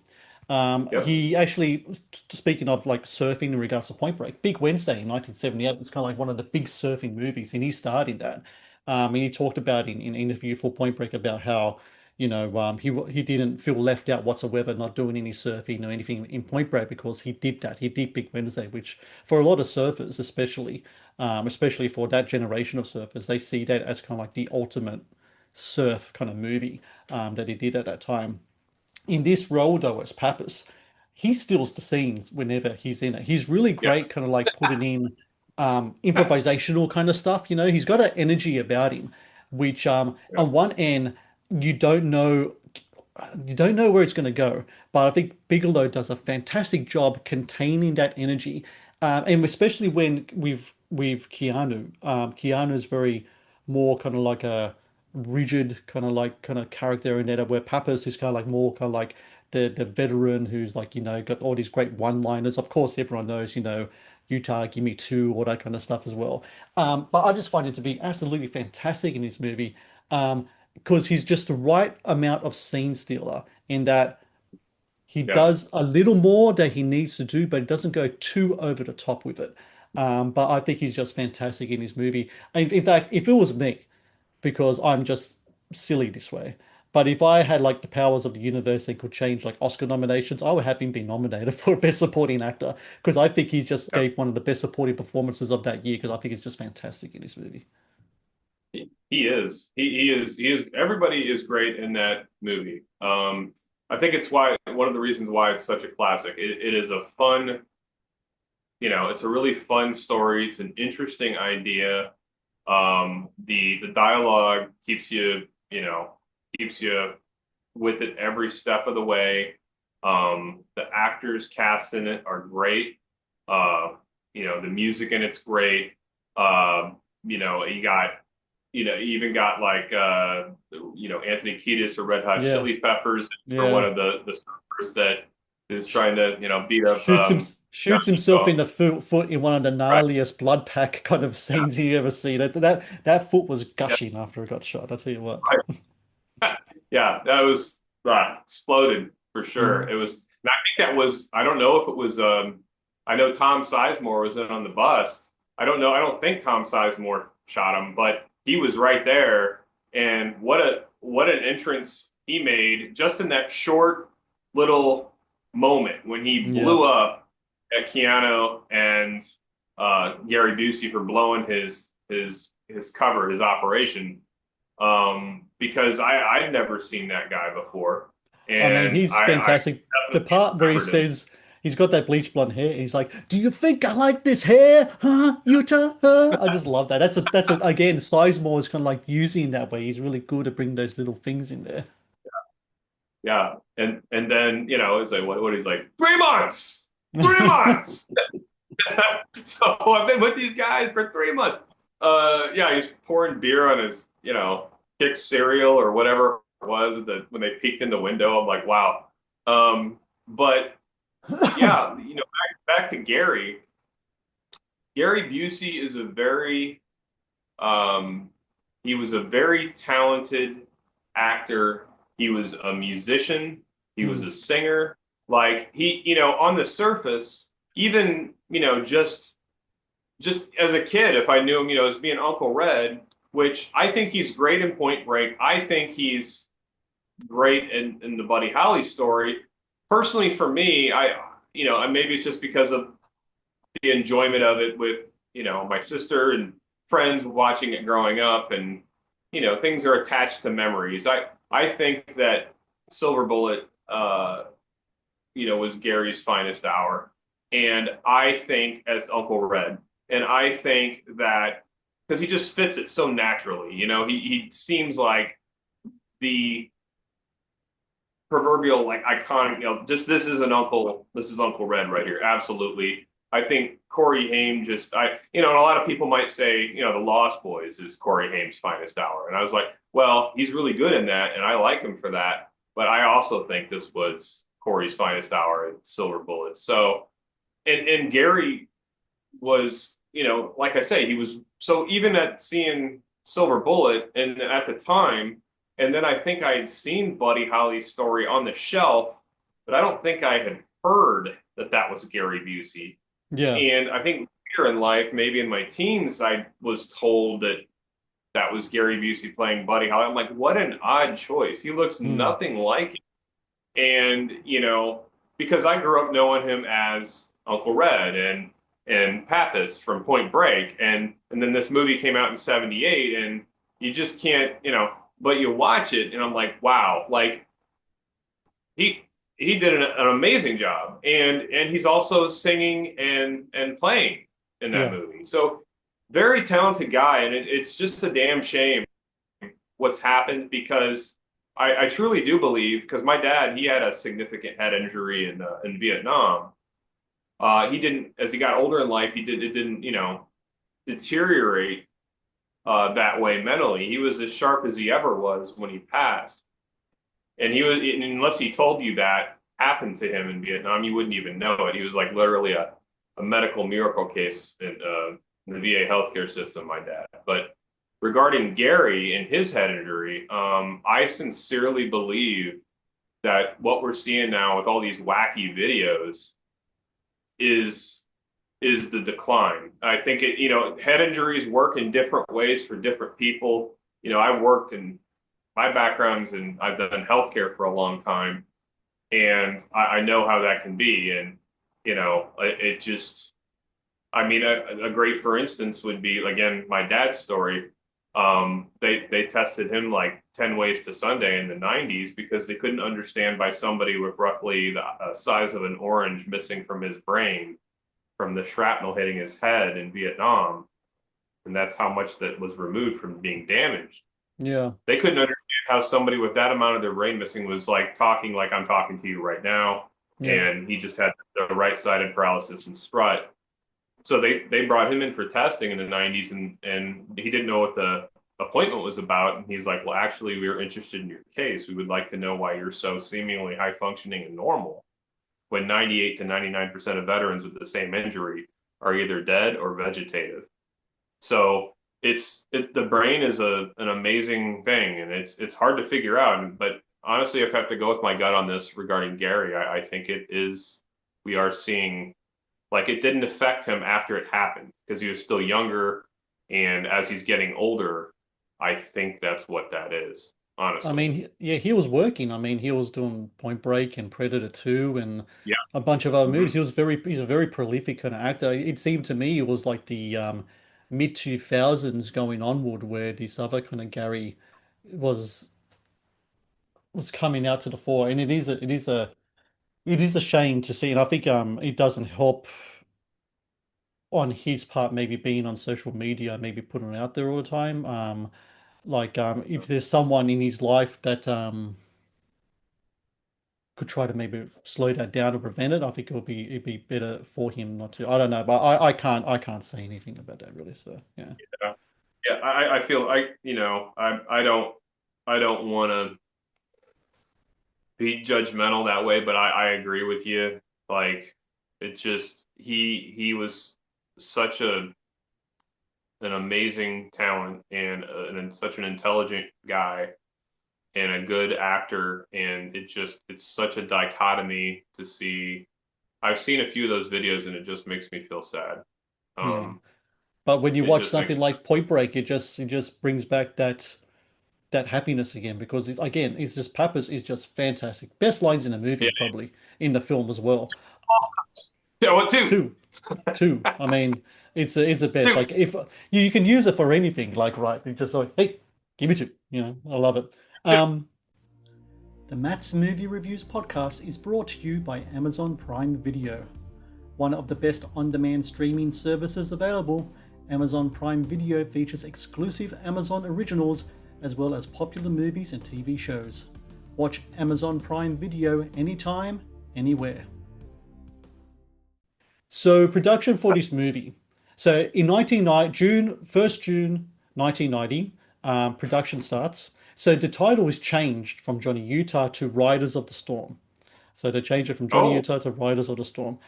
yep, He actually, speaking of like surfing in regards to Point Break, Big Wednesday in 1978 was kind of like one of the big surfing movies, and he starred in that. And he talked about in an interview for Point Break about how, he didn't feel left out whatsoever, not doing any surfing or anything in Point Break because he did that. He did Big Wednesday, which for a lot of surfers, especially for that generation of surfers, they see that as kind of like the ultimate surf kind of movie that he did at that time. In this role, though, as Pappas, he steals the scenes whenever he's in it. He's really yeah, great, kind of like putting in. improvisational kind of stuff. He's got an energy about him, which Yeah, on one end you don't know you don't know where it's going to go. But I think Bigelow does a fantastic job containing that energy, and especially when with Keanu. Keanu is very more kind of like a rigid kind of character in that, where Pappas is kind of like more kind of like the veteran who's like got all these great one-liners. Of course, everyone knows Utah, give me two, all that kind of stuff as well. But I just find it to be absolutely fantastic in this movie. Because he's just the right amount of scene stealer in that he yeah. does a little more than he needs to do, but he doesn't go too over the top with it. But I think he's just fantastic in his movie. In fact, if it was me, because I'm just silly this way, but if I had like the powers of the universe and could change like Oscar nominations, I would have him be nominated for Best Supporting Actor because I think he just Yeah. gave one of the best supporting performances of that year because I think he's just fantastic in this movie. He is. He is. Everybody is great in that movie. I think it's why one of the reasons why it's such a classic. It is a fun, it's a really fun story. It's an interesting idea. The dialogue keeps you with it every step of the way. The actors cast in it are great. Uh, the music in it's great. You got, you even got like, Anthony Kiedis or Red Hot Yeah, Chili Peppers for one yeah. of the surfers that is trying to, beat up, Shoots him, shoots himself in Mexico. the foot in one of the Right. gnarliest blood pack kind of scenes you ever see. That foot was gushing after it got shot. I tell you what. Yeah. Yeah, that was exploded for sure. Mm. It was, and I think that was, I don't know if it was, I know Tom Sizemore was in on the bust. I don't know. I don't think Tom Sizemore shot him, but he was right there. And what an entrance he made just in that short little moment when he Yeah. blew up at Keanu and Gary Busey for blowing his cover, his operation, because I'd never seen that guy before, I mean, and he's I fantastic. The definitely part where he remembered him. says he's got that bleach blonde hair, and he's like, "Do you think I like this hair, huh, Utah? Huh?" I just love that. That's a again, Sizemore is kind of like using that way. He's really good at bringing those little things in there. Yeah, and then it's like what he's like 3 months, 3 months. So I've been with these guys for 3 months. Yeah, he's pouring beer on his kick cereal or whatever it was that when they peeked in the window. I'm like, wow. But yeah, back to Gary. Gary Busey is a very Um, he was a very talented actor. He was a musician. He was Hmm. a singer. Like on the surface, even, just as a kid, if I knew him, as being Uncle Red, which I think he's great in Point Break. I think he's great in the Buddy Holly story. Personally, for me, and maybe it's just because of the enjoyment of it with my sister and friends watching it growing up, and things are attached to memories. I think that Silver Bullet was Gary's finest hour, and I think as Uncle Red, and I think that because he just fits it so naturally. He seems like the proverbial like iconic, just this is Uncle Red right here. Absolutely. I think Corey Haim just and a lot of people might say, the Lost Boys is Corey Haim's finest hour. And I was like, well, he's really good in that, and I like him for that. But I also think this was Corey's finest hour in Silver Bullet. So and Gary was, like I say, he was so even at seeing Silver Bullet and at the time, and then I think I had seen Buddy Holly's story on the shelf, but I don't think I had heard that that was Gary Busey. Yeah. And I think later in life, maybe in my teens, I was told that that was Gary Busey playing Buddy Holly. I'm like, what an odd choice. He looks Hmm. nothing like it. And, because I grew up knowing him as Uncle Red and Pappas from Point Break. And then this movie came out in 78, and you just can't, but you watch it and I'm like, wow, like he he did an amazing job. And he's also singing and playing. in that Yeah. movie. So very talented guy, and it's just a damn shame what's happened because I truly do believe because my dad he had a significant head injury in Vietnam. He didn't as he got older in life it didn't deteriorate that way mentally. He was as sharp as he ever was when he passed, and he was unless he told you that happened to him in Vietnam, you wouldn't even know it. He was like literally a medical miracle case in the VA healthcare system, my dad. But regarding Gary and his head injury, I sincerely believe that what we're seeing now with all these wacky videos is is the decline. I think head injuries work in different ways for different people. I've worked in my background's and I've done healthcare for a long time, and I know how that can be. And it just I mean, a great for instance would be again my dad's story. They tested him like 10 ways to Sunday in the 90s because they couldn't understand by somebody with roughly the size of an orange missing from his brain from the shrapnel hitting his head in Vietnam, and that's how much that was removed from being damaged. Yeah. They couldn't understand how somebody with that amount of their brain missing was like talking like I'm talking to you right now, Yeah. and he just had the right-sided paralysis and strut. So they brought him in for testing in the 90s, and he didn't know what the appointment was about. And he's like, well, actually, we were interested in your case. We would like to know why you're so seemingly high functioning and normal when 98 to 99% of veterans with the same injury are either dead or vegetative. So the brain is an amazing thing, and it's hard to figure out. But honestly, if I have to go with my gut on this regarding Gary, I think it is we are seeing like it didn't affect him after it happened because he was still younger, and as he's getting older, I think that's what that is. I Honestly, mean, yeah, he was working. I mean, he was doing Point Break and Predator 2 and yeah. a bunch of other Mm-hmm. movies. He's a very prolific kind of actor. It seemed to me it was like the mid 2000s going onward where this other kind of Gary was was coming out to the fore. And it is a shame to see. And I think it doesn't help on his part maybe being on social media, maybe putting it out there all the time. If there's someone in his life that could try to maybe slow that down or prevent it, I think it'd be better for him not to. I don't know, but I can't say anything about that really. So yeah. Yeah, yeah. I feel I don't want to be judgmental that way, but I agree with you. Like it just he was such an amazing talent and such an intelligent guy and a good actor, and it's such a dichotomy to see. I've seen a few of those videos and it just makes me feel sad. Yeah. But when you It watch just makes something like Point Break, it just brings back that happiness again because it's just Pappas is just fantastic. Best lines in the movie, yeah. probably in the film as well. Yeah, what too? Two, two. I mean, it's the best. Two. Like if you can use it for anything, like right, you just like, hey, give me two. You know, I love it. Um, the Matt's Movie Reviews podcast is brought to you by Amazon Prime Video. One of the best on-demand streaming services available, Amazon Prime Video features exclusive Amazon originals as well as popular movies and TV shows. Watch Amazon Prime Video anytime, anywhere. So production for this movie. So in 1990, June 1990, production starts. So the title is changed from Johnny Utah to Riders of the Storm. So they changed it from Johnny Oh, Utah to Riders of the Storm.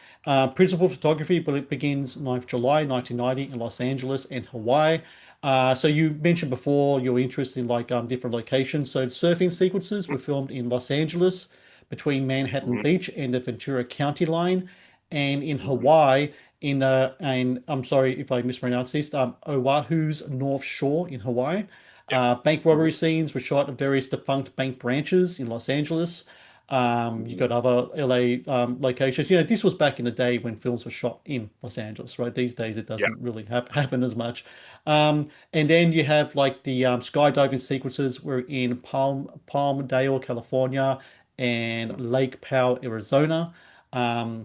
Principal photography begins 9th July 1990 in Los Angeles and Hawaii. So you mentioned before your interest in like different locations. So surfing sequences were filmed in Los Angeles between Manhattan mhm, Beach and the Ventura County line, and in mhm. Hawaii and I'm sorry if I mispronounce this, Oahu's North Shore in Hawaii. Yeah. Bank robbery Mhm. scenes were shot at various defunct bank branches in Los Angeles. You Mhm. got other LA locations. You know, this was back in the day when films were shot in Los Angeles, right? These days it Yeah. doesn't really happen as much. And then you have like the skydiving sequences were in Palmdale, California, and Lake Powell, Arizona. Yeah.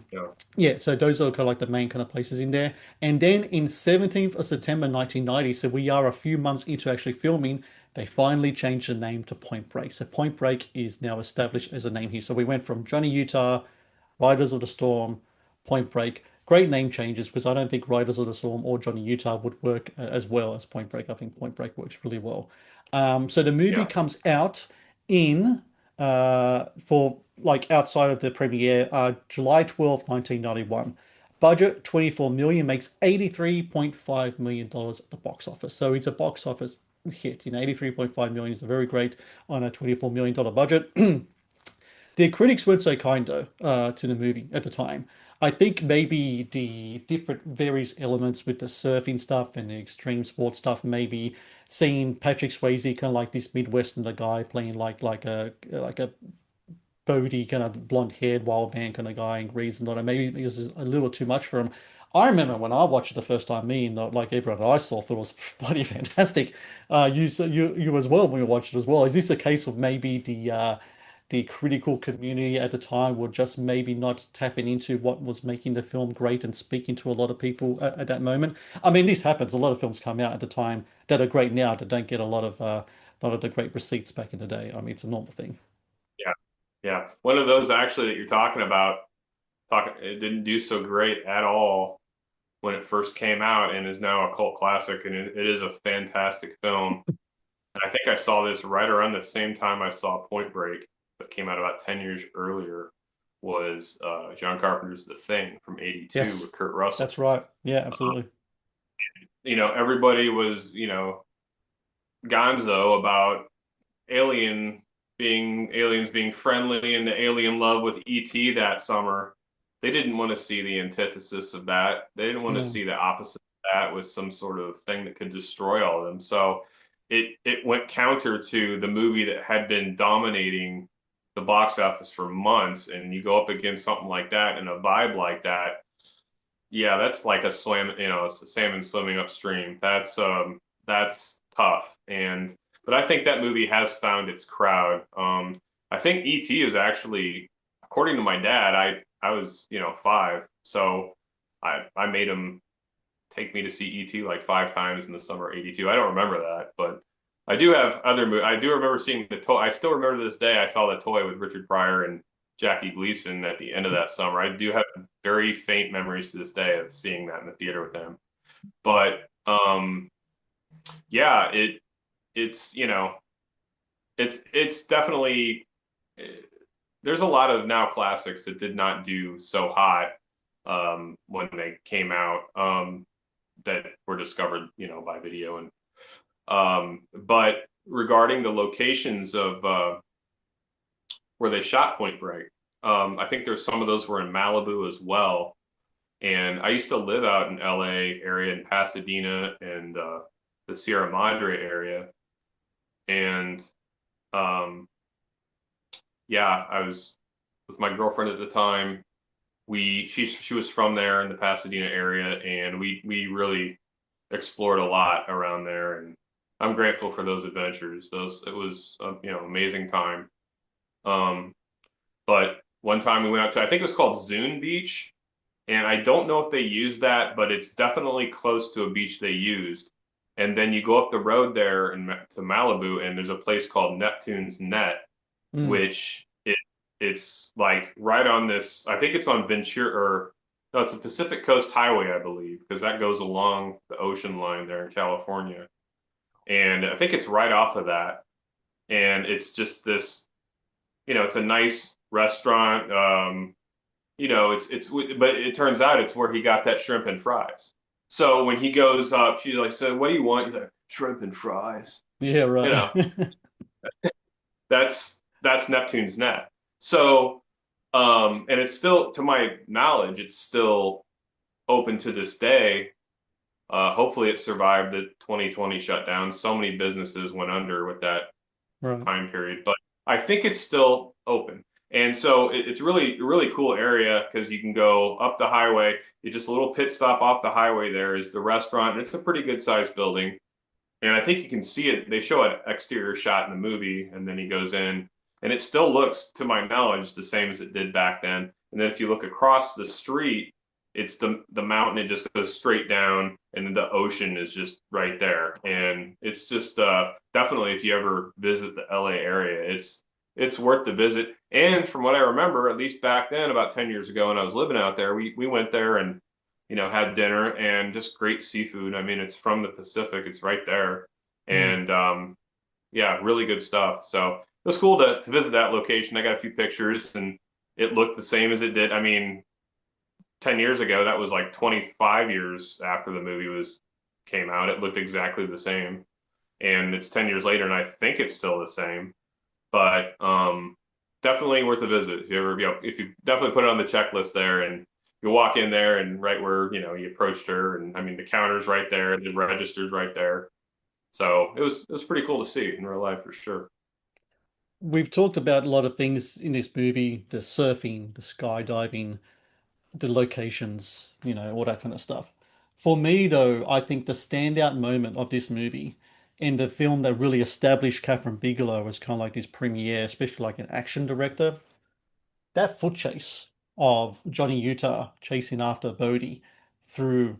Yeah, so those are kind of like the main kind of places in there. And then in 17th of September 1990, so we are a few months into actually filming, they finally changed the name to Point Break. So Point Break is now established as a name here. So we went from Johnny Utah, Riders of the Storm, Point Break. Great name changes because I don't think Riders of the Storm or Johnny Utah would work as well as Point Break. I think Point Break works really well. So the movie Yeah. comes out in for like outside of the premiere, July 12th, 1991. Budget 24 million, makes $83.5 million at the box office. So it's a box office hit. 83.5 million is very great on a $24 million budget. The critics weren't so kind though to the movie at the time. I think maybe the different various elements with the surfing stuff and the extreme sports stuff, maybe seeing Patrick Swayze kind of like this Midwesterner guy playing like a Bodie kind of blonde-haired wild man kind of guy in Grease and all that. Maybe it was a little too much for him. I remember when I watched it the first time, me and like everyone I saw thought it was bloody fantastic. You as well when you watched it as well. Is this a case of maybe the critical community at the time were just maybe not tapping into what was making the film great and speaking to a lot of people at that moment? I mean, this happens. A lot of films come out at the time that are great now that don't get a lot of the great receipts back in the day. I mean, it's a normal thing. Yeah. Yeah. One of those actually that you're talking about, it didn't do so great at all when it first came out and is now a cult classic. And it is a fantastic film. And I think I saw this right around the same time I saw Point Break, that came out about 10 years earlier, was John Carpenter's The Thing from '82 Yes, with Kurt Russell. that's right. Yeah, absolutely. Everybody was, gonzo about aliens being friendly and the alien love with ET that summer. They didn't want to see the antithesis of that. They didn't want to No. see the opposite of that with some sort of thing that could destroy all of them. So it went counter to the movie that had been dominating the box office for months, and you go up against something like that and a vibe like that. Yeah, that's like a swim, it's a salmon swimming upstream. That's tough. But I think that movie has found its crowd. I think E.T. is actually, according to my dad, I was, 5, so I made him take me to see E.T. like 5 times in the summer of '82. I don't remember that, but I do have other movies. I do remember seeing the toy. I still remember to this day. I saw the toy with Richard Pryor and Jackie Gleason at the end of that summer. I do have very faint memories to this day of seeing that in the theater with them. But yeah, it's it's definitely there's a lot of now classics that did not do so hot when they came out that were discovered, by video. And but regarding the locations of where they shot Point Break, I think there's some of those were in Malibu as well. And I used to live out in LA area in Pasadena and the Sierra Madre area. And um, yeah, I was with my girlfriend at the time. She was from there in the Pasadena area, and we really explored a lot around there. And I'm grateful for those adventures. Those It was amazing time. Um, but one time we went out to, I think it was called Zune Beach, and I don't know if they used that, but it's definitely close to a beach they used. And then you go up the road there to Malibu, and there's a place called Neptune's Net, Mm. which it's like right on this. I think it's on Ventura, or no, it's a Pacific Coast Highway, I believe, because that goes along the ocean line there in California. And I think it's right off of that. And it's just this, it's a nice restaurant. But it turns out it's where he got that shrimp and fries. So when he goes up, she's like, "So what do you want?" He's like, "Shrimp and fries." Yeah, You right. know, that's Neptune's net. So, and it's still, to my knowledge, it's still open to this day. Hopefully, it survived the 2020 shutdown. So many businesses went under with that Right. time period, but I think it's still open. And so it's really, really cool area because you can go up the highway. It's just a little pit stop off the highway. There is the restaurant, and it's a pretty good sized building. And I think you can see it. They show an exterior shot in the movie, and then he goes in, and it still looks, to my knowledge, the same as it did back then. and then if you look across the street, it's the mountain. It just goes straight down, and then the ocean is just right there. And it's just definitely, if you ever visit the LA area, it's worth the visit. And from what I remember, at least back then, about 10 years ago when I was living out there, we went there and had dinner and just great seafood. I mean, it's from the Pacific, it's right there. Mm. And yeah, really good stuff. So it was cool to visit that location. I got a few pictures and it looked the same as it did. I mean, 10 years ago, that was like 25 years after the movie was came out. It looked exactly the same. And it's 10 years later, and I think it's still the same. But definitely worth a visit. If you ever, if you definitely put it on the checklist there, and you walk in there, and right where you approached her, and I mean the counter's right there, the register's right there. So it was pretty cool to see in real life for sure. We've talked about a lot of things in this movie, the surfing, the skydiving, the locations, all that kind of stuff. For me, though, I think the standout moment of this movie and the film that really established Kathryn Bigelow as kind of like this premiere, especially like an action director, that foot chase of Johnny Utah chasing after Bodhi through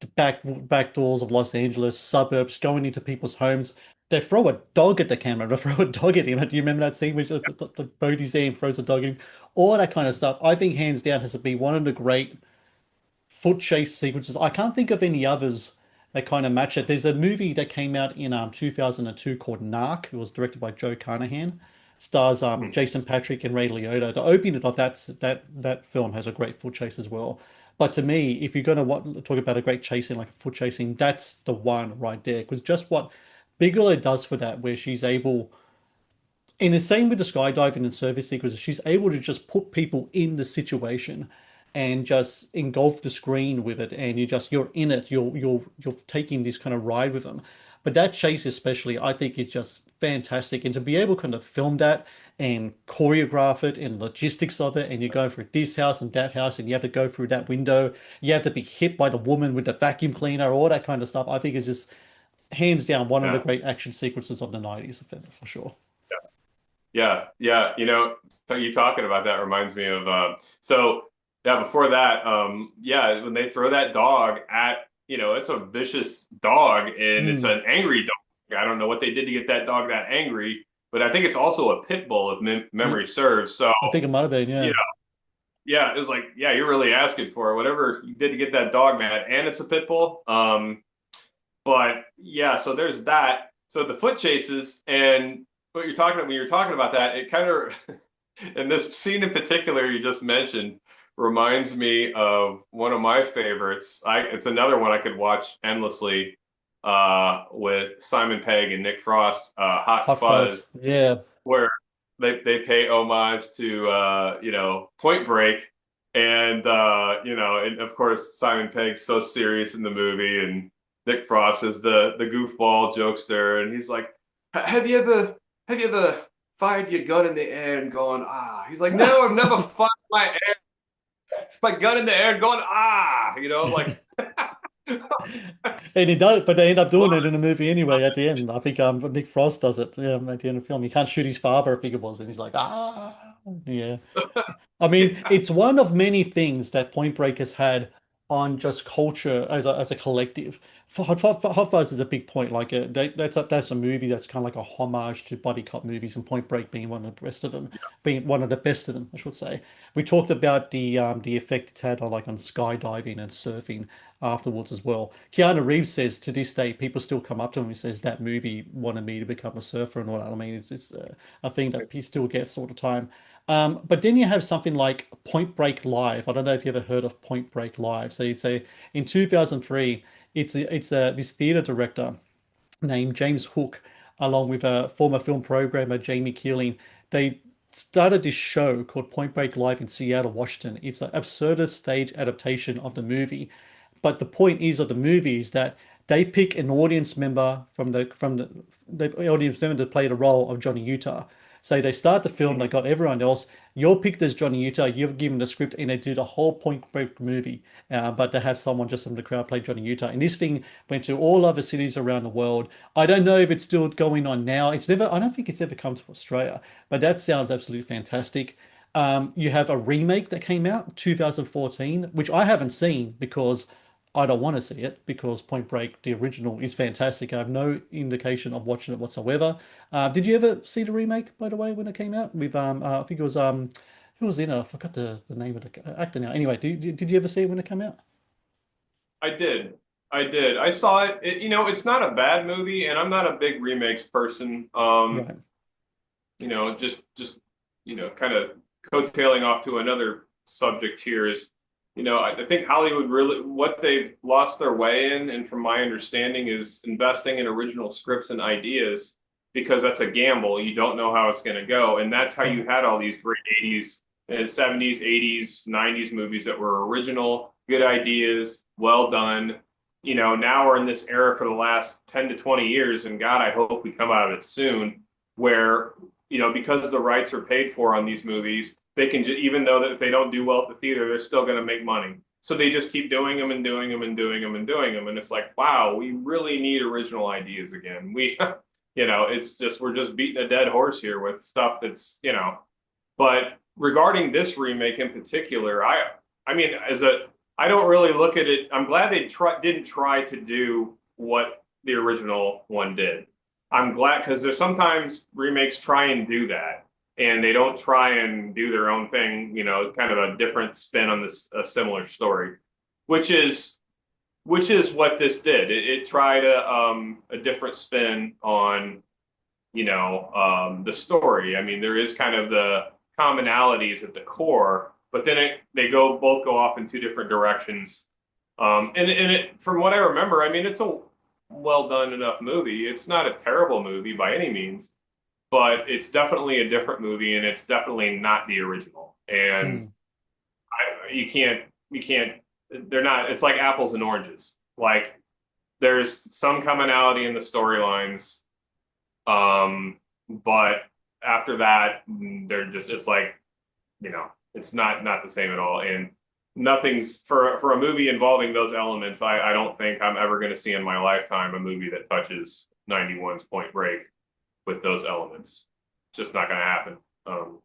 the back doors of Los Angeles, suburbs, going into people's homes. They throw a dog at the camera. They throw a dog at him. Do you remember that scene where the Bodhi's there and throws a dog at him? All that kind of stuff. I think hands down has to be one of the great foot chase sequences. I can't think of any others that kind of match it. There's a movie that came out in 2002 called Narc. It was directed by Joe Carnahan. Stars Hmm. Jason Patric and Ray Liotta. The opening of that film has a great foot chase as well. But to me, if you're going to talk about a great chasing, like a foot chasing, that's the one right there. Because just what Bigelow does for that, where she's able, and the same with the skydiving and service sequences, she's able to just put people in the situation and just engulf the screen with it, and you're in it. You're taking this kind of ride with them. But that chase especially, I think, is just fantastic. And to be able to kind of film that and choreograph it and logistics of it, and you go through this house and that house, and you have to go through that window, you have to be hit by the woman with the vacuum cleaner, all that kind of stuff. I think is just hands down one of the Yeah. great action sequences of the 90s, for sure. Yeah, yeah. So you talking about that reminds me of so yeah, before that, yeah, when they throw that dog at, it's a vicious dog and it's Mm. an angry dog. I don't know what they did to get that dog that angry, but I think it's also a pit bull if Yeah, memory serves. So, I think it might have been, you yeah. know, yeah, it was like, yeah, you're really asking for it. Whatever you did to get that dog mad, and it's a pit bull. But yeah, so there's that. So the foot chases and what you're talking about when you're talking about that, it kind of and this scene in particular you just mentioned reminds me of one of my favorites. It's another one I could watch endlessly with Simon Pegg and Nick Frost, Hot Hot Fuzz. Fuzz, Yeah. where they pay homage to Point Break, and and of course Simon Pegg's so serious in the movie, and Nick Frost is the goofball jokester, and he's like, have you ever fired your gun in the air and gone ah? He's like, no, I've never fired my gun in the air and gone ah, like And he does, but they end up doing it in the movie anyway at the end. I think Nick Frost does it, yeah, at the end of the film. He can't shoot his father, I think it was, and he's like, ah, yeah. I mean, yeah, it's one of many things that Point Break has had on just culture as a collective. Hot Fuzz is a big point. Like that's a movie that's kind of like a homage to buddy cop movies, and Point Break being one of the best of them, being one of the best of them, I should say. We talked about the effect it's had on like on skydiving and surfing afterwards as well. Keanu Reeves says to this day, people still come up to him and says that movie wanted me to become a surfer and all that. I mean, it's a thing that he still gets all the time. But then you have something like Point Break Live. I don't know if you ever heard of Point Break Live. So it's a in 2003, it's a this theater director named James Hook, along with a former film programmer Jamie Keeling. They started this show called Point Break Live in Seattle, Washington. It's an absurdist stage adaptation of the movie. But the point is of the movie is that they pick an audience member the audience member to play the role of Johnny Utah. So they start the film, they got everyone else. You're picked as Johnny Utah, you're given the script, and they do the whole Point Break movie. But they have someone just in the crowd play Johnny Utah. And this thing went to all other cities around the world. I don't know if it's still going on now. I don't think it's ever come to Australia, but that sounds absolutely fantastic. You have a remake that came out 2014, which I haven't seen because I don't want to see it because Point Break, the original, is fantastic. I have no indication of watching it whatsoever. Did you ever see the remake, by the way, when it came out? With I think it was who was in it? I forgot the name of the actor now. Anyway, did you ever see it when it came out? I did. I did. I saw it. It's not a bad movie, and I'm not a big remakes person. Right. Just kind of coattailing off to another subject here is, I think Hollywood really what they've lost their way in, and from my understanding, is investing in original scripts and ideas because that's a gamble. You don't know how it's going to go, and that's how you Right. had all these great 80s and 70s, 80s, 90s movies that were original, good ideas, well done. Now we're in this era for the last 10 to 20 years, and God, I hope we come out of it soon, where because the rights are paid for on these movies, they can even though that if they don't do well at the theater, they're still going to make money. So they just keep doing them and doing them and doing them and doing them, and it's like, wow, we really need original ideas again. It's just we're just beating a dead horse here with stuff that's. But regarding this remake in particular, I mean, I don't really look at it. I'm glad they didn't try to do what the original one did. I'm glad because there's sometimes remakes try and do that, and they don't try and do their own thing. Kind of a different spin on this a similar story, which is which is what this did. It tried a different spin on the story. I mean, there is kind of the commonalities at the core, but then they both go off in two different directions. From what I remember, I mean, it's a well done enough movie. It's not a terrible movie by any means, but it's definitely a different movie, and it's definitely not the original. And Hmm. you can't. They're not. It's like apples and oranges. Like there's some commonality in the storylines, but after that, it's like, it's not the same at all. And nothing's for a movie involving those elements. I don't think I'm ever going to see in my lifetime a movie that touches 91's Point Break with those elements. It's just not going to happen. Um,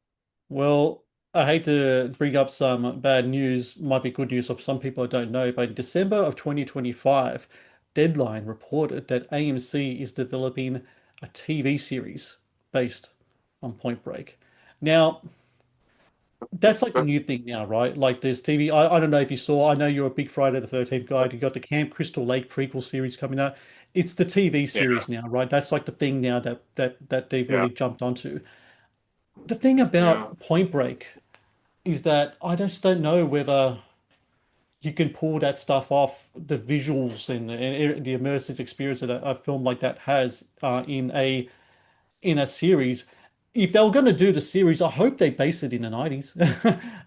Well, I hate to bring up some bad news, might be good news for some people I don't know, but in December of 2025, Deadline reported that AMC is developing a TV series based on Point Break. Now, that's like the new thing now, right? Like there's TV. I don't know if you saw, I know you're a big Friday the 13th guy. You got the Camp Crystal Lake prequel series coming out. It's the TV yeah, series now, right? That's like the thing now that they've yeah, really jumped onto. The thing yeah, about Point Break is that I just don't know whether you can pull that stuff off, the visuals and the immersive experience that a film like that has in a series. If they were going to do the series, I hope they base it in the 90s.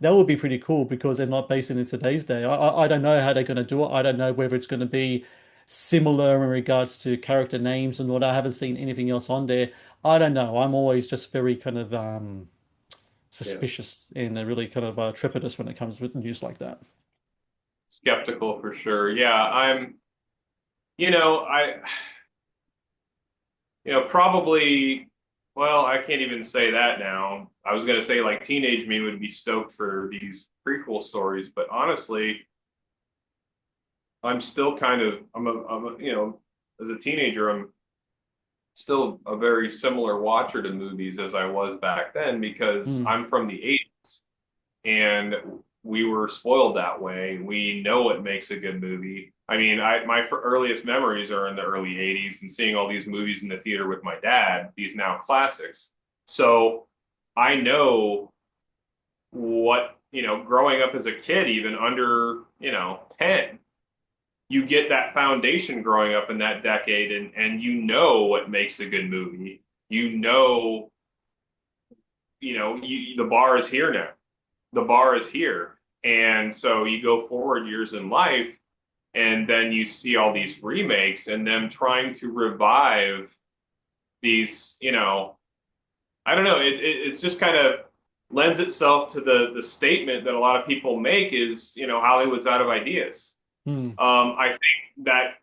That would be pretty cool because they're not basing it in today's day. I don't know how they're going to do it. I don't know whether it's going to be similar in regards to character names and what. I haven't seen anything else on there. I don't know. I'm always just very kind of yeah. suspicious and really kind of trepidatious when it comes with news like that. Skeptical for sure. Yeah, you know, I, probably, well, I can't even say that now. I was going to say like teenage me would be stoked for these prequel stories, but honestly, I'm still kind of, as a teenager, I'm still a very similar watcher to movies as I was back then because Hmm. I'm from the 80s and we were spoiled that way. We know what makes a good movie. I mean, my earliest memories are in the early 80s and seeing all these movies in the theater with my dad, these now classics. So I know what, growing up as a kid, even under, 10, you get that foundation growing up in that decade, and you know what makes a good movie. The bar is here now. The bar is here. And so you go forward years in life, and then you see all these remakes and them trying to revive these, I don't know, it's just kind of lends itself to the statement that a lot of people make is, Hollywood's out of ideas. Hmm. I think that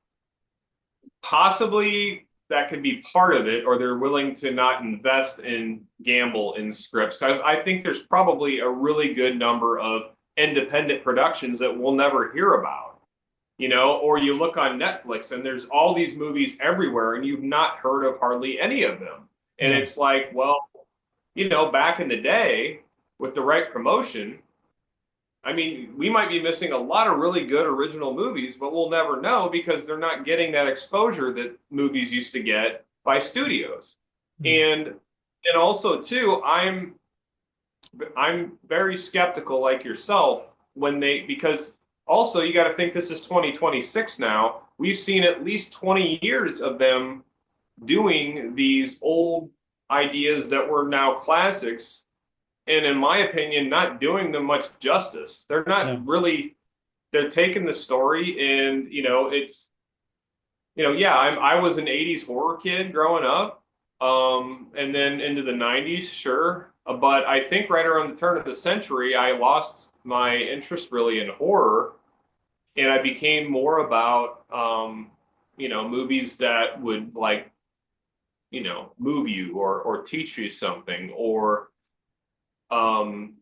possibly that could be part of it, or they're willing to not invest in gamble in scripts. I think there's probably a really good number of independent productions that we'll never hear about, or you look on Netflix and there's all these movies everywhere and you've not heard of hardly any of them. And Yeah. it's like, well, back in the day with the right promotion, I mean, we might be missing a lot of really good original movies, but we'll never know because they're not getting that exposure that movies used to get by studios. Mm. And also too, I'm very skeptical like yourself when because also you got to think this is 2026 now. We've seen at least 20 years of them doing these old ideas that were now classics, and in my opinion, not doing them much justice. They're not Yeah. really. They're taking the story, and it's yeah. I was an '80s horror kid growing up, and then into the '90s, sure. But I think right around the turn of the century, I lost my interest really in horror, and I became more about movies that would like move you or teach you something or um,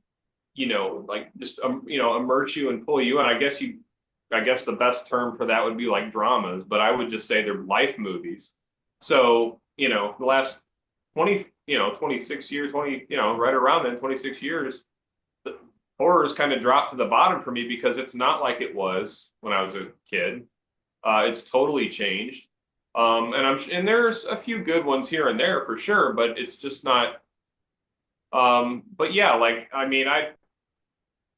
like just immerse you and pull you in. I guess the best term for that would be like dramas, but I would just say they're life movies. So, the last 20, 26 years, 20, right around then, 26 years, the horror's kind of dropped to the bottom for me because it's not like it was when I was a kid. It's totally changed. And there's a few good ones here and there for sure, but it's just not. But yeah, like I mean,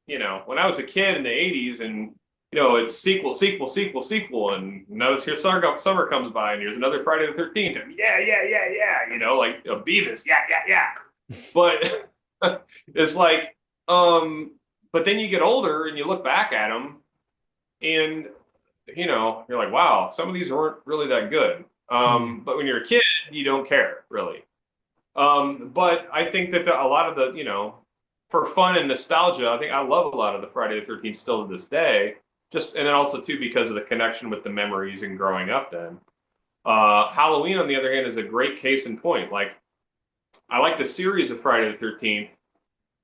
when I was a kid in the '80s, and it's sequel, sequel, sequel, sequel, and now this here summer comes by, and here's another Friday the 13th, and yeah, yeah, yeah, yeah, like Beavis, yeah, yeah, yeah. But it's like, but then you get older and you look back at them, and you're like, wow, some of these weren't really that good. Mm. But when you're a kid, you don't care really. But I think that a lot of the, for fun and nostalgia, I think I love a lot of the Friday the 13th still to this day. And then also too because of the connection with the memories and growing up then. Halloween, on the other hand, is a great case in point. Like I like the series of Friday the 13th.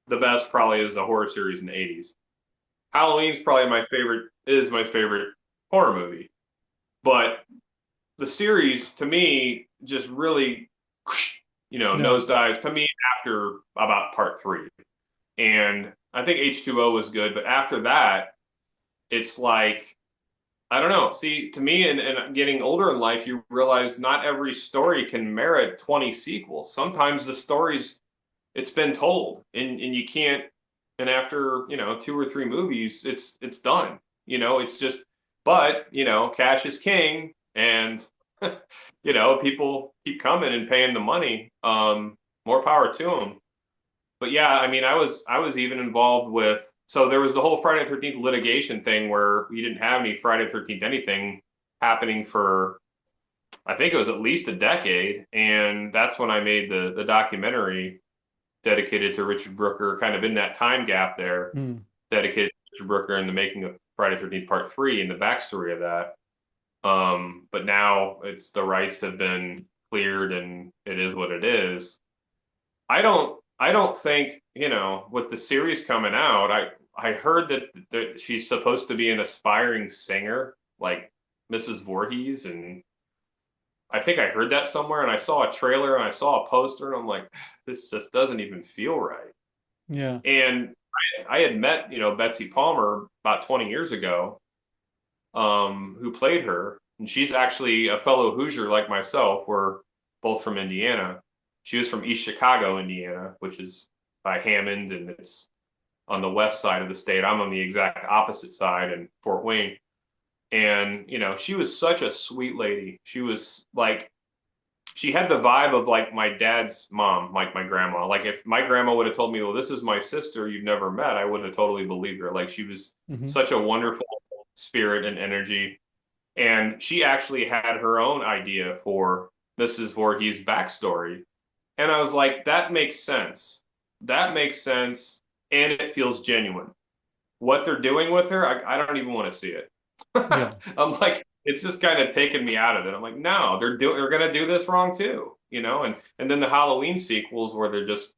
The best probably is the horror series in the 80s. Halloween's probably my favorite horror movie. But the series to me just really Yeah. nosedives to me after about part three. And I think H2O was good, but after that, it's like, I don't know. See, to me, and getting older in life, you realize not every story can merit 20 sequels. Sometimes the stories, it's been told, and you can't, and after, two or three movies, it's done. It's just, but, cash is king, and, people keep coming and paying the money. More power to them. But yeah, I mean, I was even involved with so there was the whole Friday the 13th litigation thing where we didn't have any Friday the 13th anything happening for I think it was at least a decade, and that's when I made the documentary dedicated to Richard Brooker, kind of in that time gap there, Mm. dedicated to Richard Brooker and the making of Friday the 13th Part Three and the backstory of that. But now it's the rights have been cleared and it is what it is. I don't think, with the series coming out, I heard that she's supposed to be an aspiring singer like Mrs. Voorhees, and I think I heard that somewhere and I saw a trailer and I saw a poster and I'm like, this just doesn't even feel right. Yeah. And I had met, Betsy Palmer about 20 years ago, who played her, and she's actually a fellow Hoosier like myself. We're both from Indiana. She was from East Chicago, Indiana, which is by Hammond, and it's on the west side of the state. I'm on the exact opposite side in Fort Wayne. And, she was such a sweet lady. She was like, she had the vibe of like my dad's mom, like my grandma. Like if my grandma would have told me, well, this is my sister you've never met, I would have totally believed her. Like she was Hmm. such a wonderful spirit and energy. And she actually had her own idea for Mrs. Voorhees' backstory. And I was like, that makes sense. That makes sense. And it feels genuine. What they're doing with her, I don't even want to see it. Yeah. I'm like, it's just kind of taken me out of it. I'm like, no, they're gonna do this wrong too, you know. And then the Halloween sequels where they're just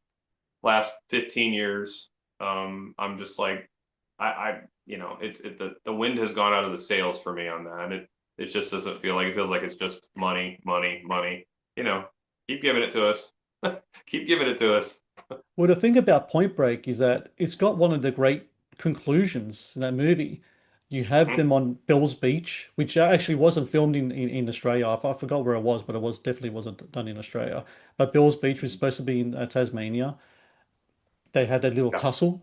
last 15 years. I'm just like, I you know, the wind has gone out of the sails for me on that. It just doesn't feel like it feels like it's just money, money, money. You know, keep giving it to us. Keep giving it to us. Well, the thing about Point Break is that it's got one of the great conclusions in that movie. You have Mhm. them on Bell's Beach, which actually wasn't filmed in Australia. I forgot where it was, but it was definitely wasn't done in Australia. But Bell's Beach was supposed to be in Tasmania. They had a little Yeah. tussle.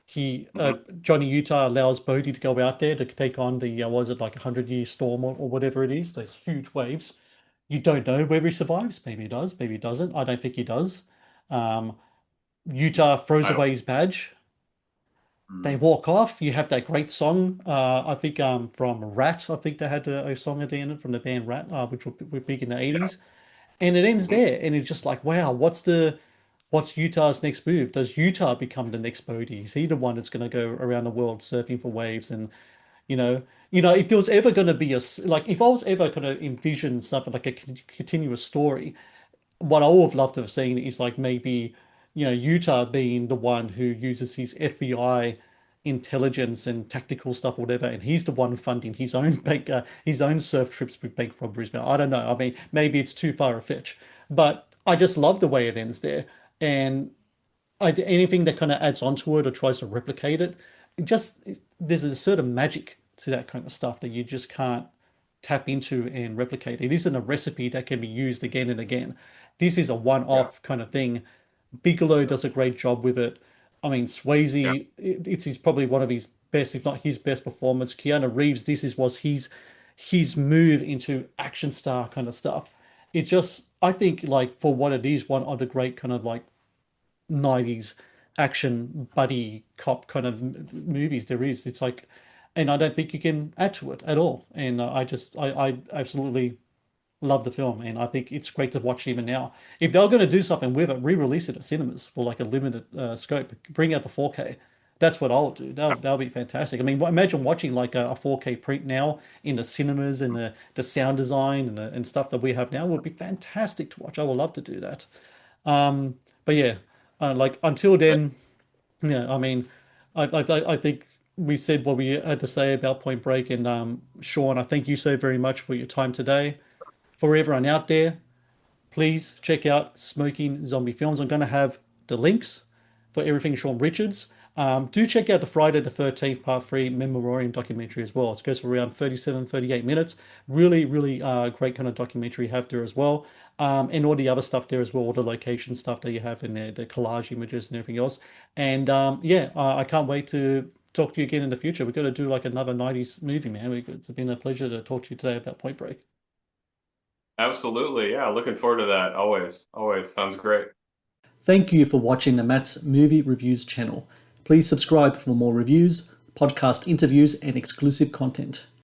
He Mhm. Johnny Utah allows Bodhi to go out there to take on the was it like 100-year storm or whatever it is, those huge waves. You don't know whether he survives. Maybe he does, maybe he doesn't. I don't think he does. Um, Utah throws I don't. away his badge. They Mm. walk off. You have that great song. I think from Rat. I think they had a song at the end from the band Rat, which were big in the Yeah. 80s. And it ends Mhm. there. And it's just like, wow, what's Utah's next move? Does Utah become the next Bodhi? Is he the one that's going to go around the world surfing for waves? And you know, if there was ever going to be like, if I was ever going to envision something like a continuous story, what I would have loved to have seen is like maybe, Utah being the one who uses his FBI intelligence and tactical stuff, or whatever, and he's the one funding his own his own surf trips with bank robberies. But I don't know. I mean, maybe it's too far a fetch, but I just love the way it ends there. And anything that kind of adds onto it or tries to replicate it, there's a certain magic to that kind of stuff that you just can't tap into and replicate. It isn't a recipe that can be used again and again. This is a Yeah. one-off kind of thing. Bigelow does a great job with it. I mean, Yeah. Swayze, it's probably one of his best, if not his best performance. Keanu Reeves, was his move into action star kind of stuff. It's just, I think, like for what it is, one of the great kind of like 90s action buddy cop kind of movies there is. It's like, and I don't think you can add to it at all. And I absolutely love the film, and I think it's great to watch even now. If they're going to do something with it, re-release it at cinemas for like a limited scope. Bring out the 4K. That's what I'll do. That'll be fantastic. I mean, imagine watching like a 4K print now in the cinemas, and the sound design and stuff that we have now would be fantastic to watch. I would love to do that. But yeah, like until then, yeah, I mean, I think we said what we had to say about Point Break, and Sean, I thank you so very much for your time today. For everyone out there, please check out Smoking Zombie Films. I'm going to have the links for everything Sean Richards. Do check out the Friday the 13th Part 3 Memoriam documentary as well. It goes for around 37, 38 minutes. Really, really great kind of documentary you have there as well. And all the other stuff there as well, all the location stuff that you have in there, the collage images and everything else. And yeah, I can't wait to talk to you again in the future. We're going to do like another 90s movie, man. It's been a pleasure to talk to you today about Point Break. Absolutely. Yeah. Looking forward to that. Always. Always. Sounds great. Thank you for watching the Matt's Movie Reviews channel. Please subscribe for more reviews, podcast interviews, and exclusive content.